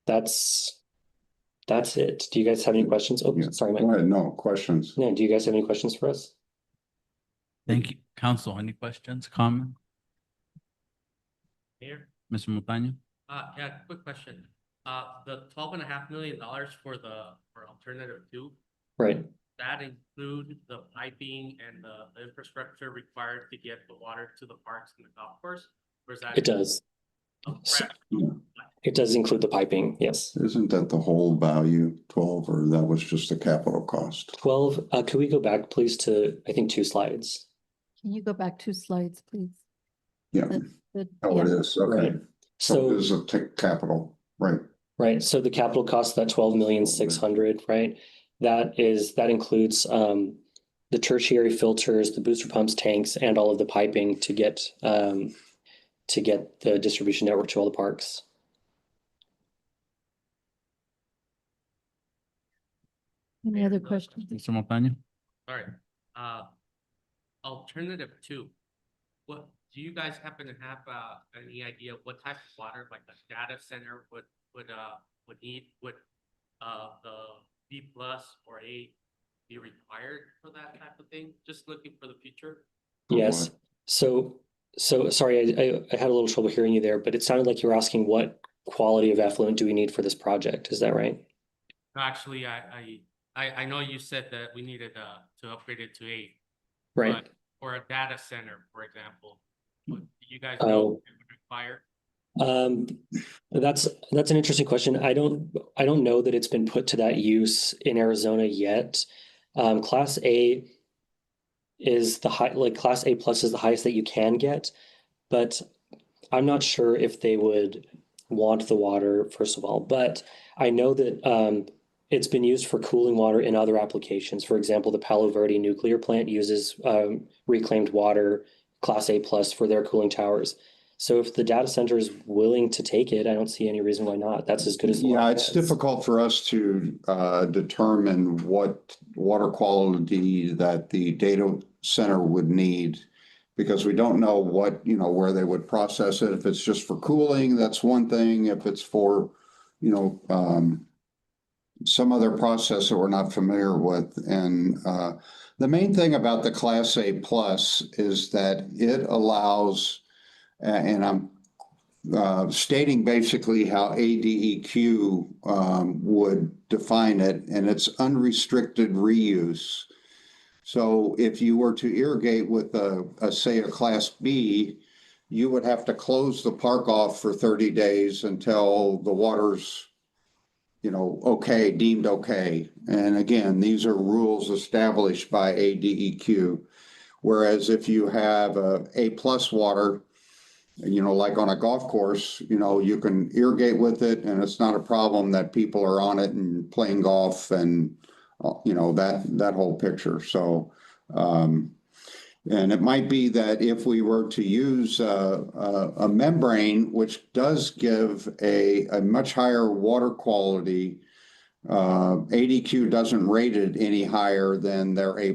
that's it. Do you guys have any questions? Oh, sorry, Mike. Go ahead. No questions. Yeah, do you guys have any questions for us? Thank you. Council, any questions, comment? Mayor? Mr. Montaño? Yeah, quick question. The $12.5 million for alternative two. Right. That include the piping and the infrastructure required to get the water to the parks and the golf course? Or is that? It does. It does include the piping, yes. Isn't that the whole value, 12, or that was just the capital cost? 12, could we go back please to, I think, 2 slides? Can you go back 2 slides, please? Yeah. Oh, it yeah. is. Okay. Right. So it is a capital, right? Right. So the capital cost, that 12,600,000, right? That includes the tertiary filters, the booster pumps, tanks, and all of the piping to get the distribution network to all the parks. Any other questions? Mr. Montaño? Sorry. Alternative two. What do you guys happen to have any idea what type of water, like a data center would need, would the B+ or A be required for that type of thing? Just looking for the future. Yes. So sorry, I had a little trouble hearing you there, but it sounded like you were asking what quality of effluent do we need for this project? Is that right? No, actually, I know you said that we needed to upgrade it to 8. Right. But for a data center, for example, do you guys know what it would require? That's an interesting question. I don't know that it's been put to that use in Arizona yet. Class A is Class A+ is the highest that you can get, but I'm not sure if they would want the water, first of all. But I know that it's been used for cooling water in other applications. For example, the Palo Verde nuclear plant uses reclaimed water, Class A+ for their cooling towers. So if the data center is willing to take it, I don't see any reason why not. That's as good as. Yeah, it's difficult for us to determine what water quality that the data center would need, because we don't know what, where they would process it. If it's just for cooling, that's one thing. If it's for, some other process that we're not familiar with. And the main thing about the Class A+ is that it allows, and I'm stating basically how ADEQ would define it, and it's unrestricted reuse. So if you were to irrigate with say a Class B, you would have to close the park off for 30 days until the water's, okay, deemed okay. And again, these are rules established by ADEQ. Whereas if you have A+ water, like on a golf course, you can irrigate with it and it's not a problem that people are on it and playing golf and, that whole picture. So, and it might be that if we were to use a membrane, which does give a much higher water quality, ADQ doesn't rate it any higher than their A+,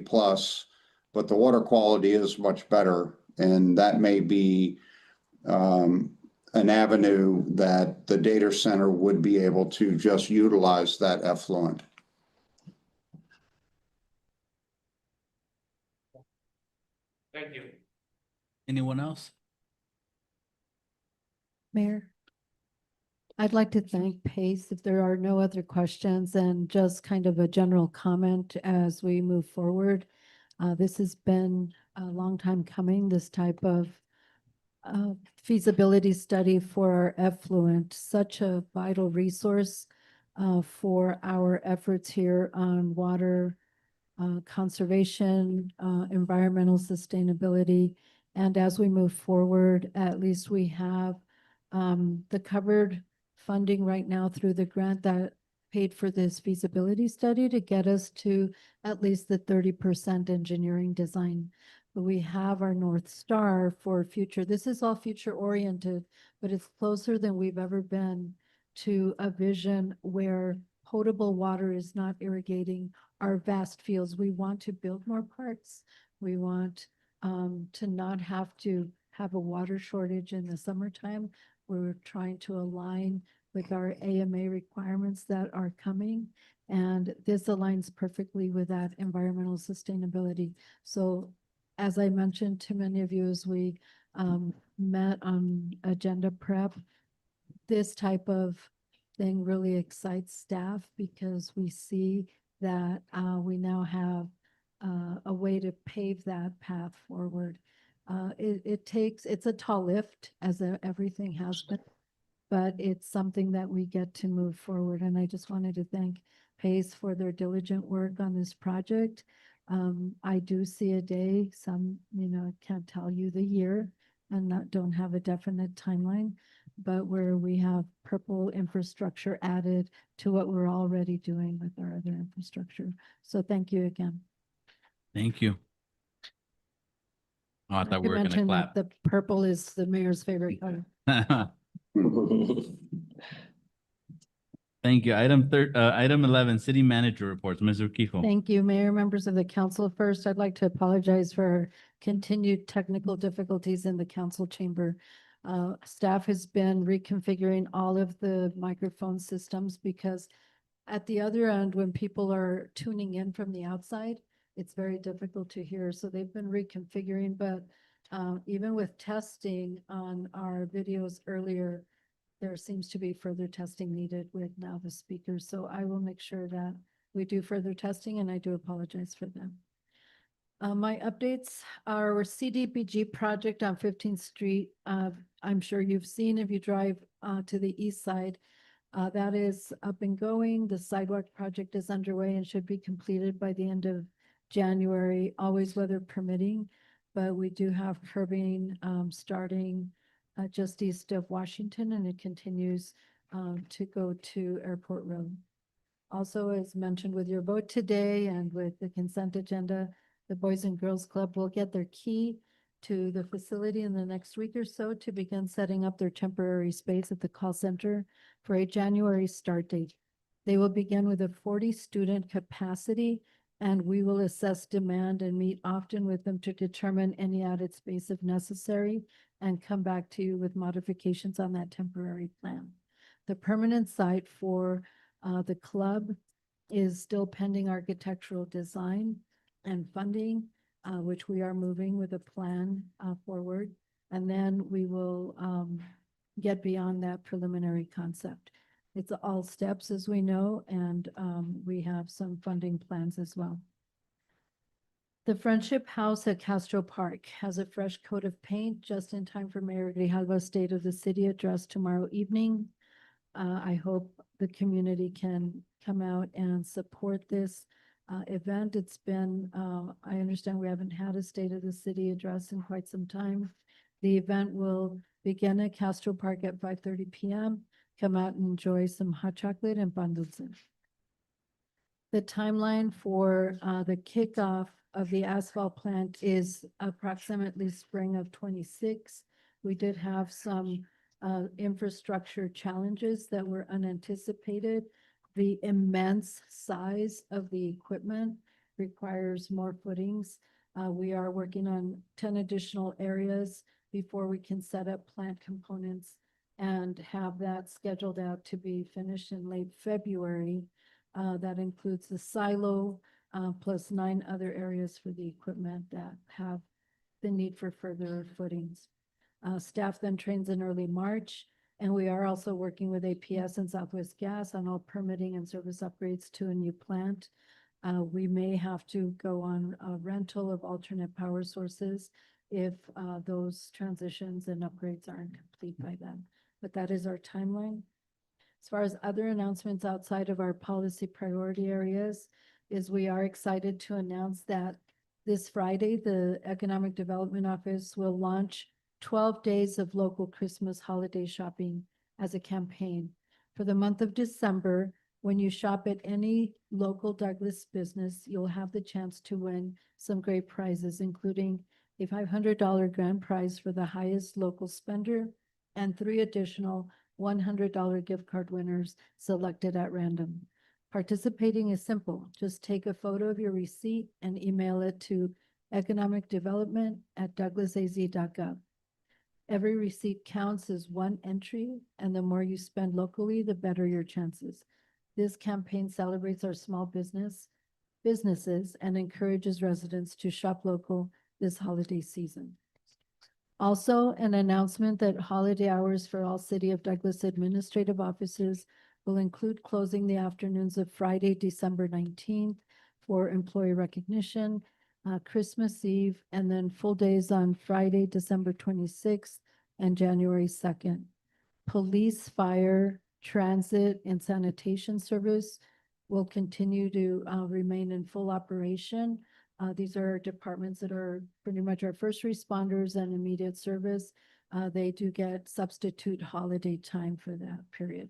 but the water quality is much better. And that may be an avenue that the data center would be able to just utilize that effluent. Thank you. Anyone else? Mayor, I'd like to thank Pace if there are no other questions and just kind of a general comment as we move forward. This has been a long time coming, this type of feasibility study for our effluent, such a vital resource for our efforts here on water conservation, environmental sustainability. And as we move forward, at least we have the covered funding right now through the grant that paid for this feasibility study to get us to at least the 30% engineering design. But we have our North Star for future. This is all future oriented, but it's closer than we've ever been to a vision where potable water is not irrigating our vast fields. We want to build more parks. We want to not have to have a water shortage in the summertime. We're trying to align with our AMA requirements that are coming. And this aligns perfectly with that environmental sustainability. So as I mentioned to many of you as we met on agenda prep, this type of thing really excites staff because we see that we now have a way to pave that path forward. It's a tall lift, as everything has been, but it's something that we get to move forward. And I just wanted to thank Pace for their diligent work on this project. I do see a day, can't tell you the year and don't have a definite timeline, but where we have purple infrastructure added to what we're already doing with our other infrastructure. So thank you again. Thank you. Oh, I thought we were Mention gonna that clap. the purple is the mayor's favorite color. Thank you. Item 11, city manager reports. Ms. Urquijo. Thank you, Mayor, members of the council. First, I'd like to apologize for continued technical difficulties in the council chamber. Staff has been reconfiguring all of the microphone systems because at the other end, when people are tuning in from the outside, it's very difficult to hear. So they've been reconfiguring, but even with testing on our videos earlier, there seems to be further testing needed with now the speakers. So I will make sure that we do further testing, and I do apologize for them. My updates are our CDBG project on 15th Street. I'm sure you've seen if you drive to the east side. That is up and going. The sidewalk project is underway and should be completed by the end of January, always weather permitting. But we do have curbing starting just east of Washington, and it continues to go to Airport Road. Also, as mentioned with your vote today and with the consent agenda, the Boys and Girls Club will get their key to the facility in the next week or so to begin setting up their temporary space at the call center for a January start date. They will begin with a 40-student capacity, and we will assess demand and meet often with them to determine any added space if necessary and come back to you with modifications on that temporary plan. The permanent site for the club is still pending architectural design and funding, which we are moving with a plan forward. And then we will get beyond that preliminary concept. It's all steps, as we know, and we have some funding plans as well. The Friendship House at Castro Park has a fresh coat of paint just in time for Mayor Grijalva's State of the City address tomorrow evening. I hope the community can come out and support this event. It's been, I understand we haven't had a State of the City address in quite some time. The event will begin at Castro Park at 5:30 p.m. Come out and enjoy some hot chocolate and pan dulce. The timeline for the kickoff of the asphalt plant is approximately spring of 26. We did have some infrastructure challenges that were unanticipated. The immense size of the equipment requires more footings. We are working on 10 additional areas before we can set up plant components and have that scheduled out to be finished in late February. That includes the silo, plus 9 other areas for the equipment that have the need for further footings. Staff then trains in early March, and we are also working with APS and Southwest Gas on all permitting and service upgrades to a new plant. We may have to go on a rental of alternate power sources if those transitions and upgrades aren't complete by then. But that is our timeline. As far as other announcements outside of our policy priority areas, is we are excited to announce that this Friday, the Economic Development Office will launch 12 days of local Christmas holiday shopping as a campaign. For the month of December, when you shop at any local Douglas business, you'll have the chance to win some great prizes, including a $500 grand prize for the highest local spender and 3 additional $100 gift card winners selected at random. Participating is simple. Just take a photo of your receipt and email it to economicdevelopment@douglasaz.gov. Every receipt counts as one entry, and the more you spend locally, the better your chances. This campaign celebrates our small businesses and encourages residents to shop local this holiday season. Also, an announcement that holiday hours for all City of Douglas administrative offices will include closing the afternoons of Friday, December 19th for employee recognition, Christmas Eve, and then full days on Friday, December 26th and January 2nd. Police, fire, transit, and sanitation service will continue to remain in full operation. These are departments that are pretty much our first responders and immediate service. They do get substitute holiday time for that period.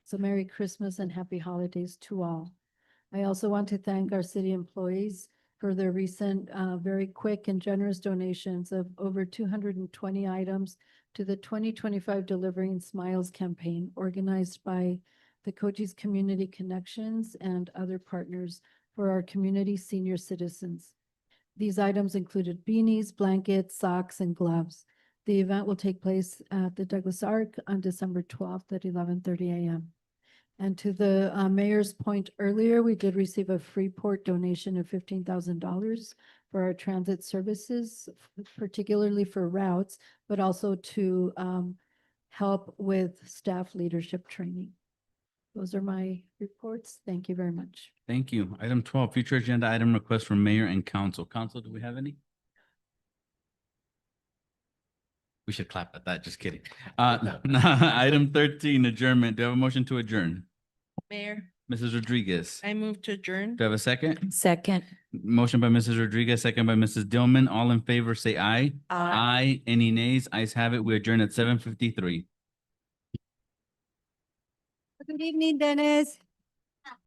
So Merry Christmas and Happy Holidays to all. I also want to thank our city employees for their recent, very quick and generous donations of over 220 items to the 2025 Delivering Smiles campaign organized by the Cochise Community Connections and other partners for our community senior citizens. These items included beanies, blankets, socks, and gloves. The event will take place at the Douglas Arc on December 12th at 11:30 a.m. And to the mayor's point earlier, we did receive a Freeport donation of $15,000 for our transit services, particularly for routes, but also to help with staff leadership training. Those are my reports. Thank you very much. Thank you. Item 12, future agenda item request from mayor and council. Council, do we have any? We should clap at that. Just kidding. Item 13, adjournment. Do I have a motion to adjourn? Mayor, Mrs. Rodriguez. I move to adjourn. Do I have a second? Second. Motion by Mrs. Rodriguez, second by Mrs. Dillman. All in favor, say aye. Aye. Aye. Any nays? Ayes have it. We adjourn at 7:53. Good evening, Dennis.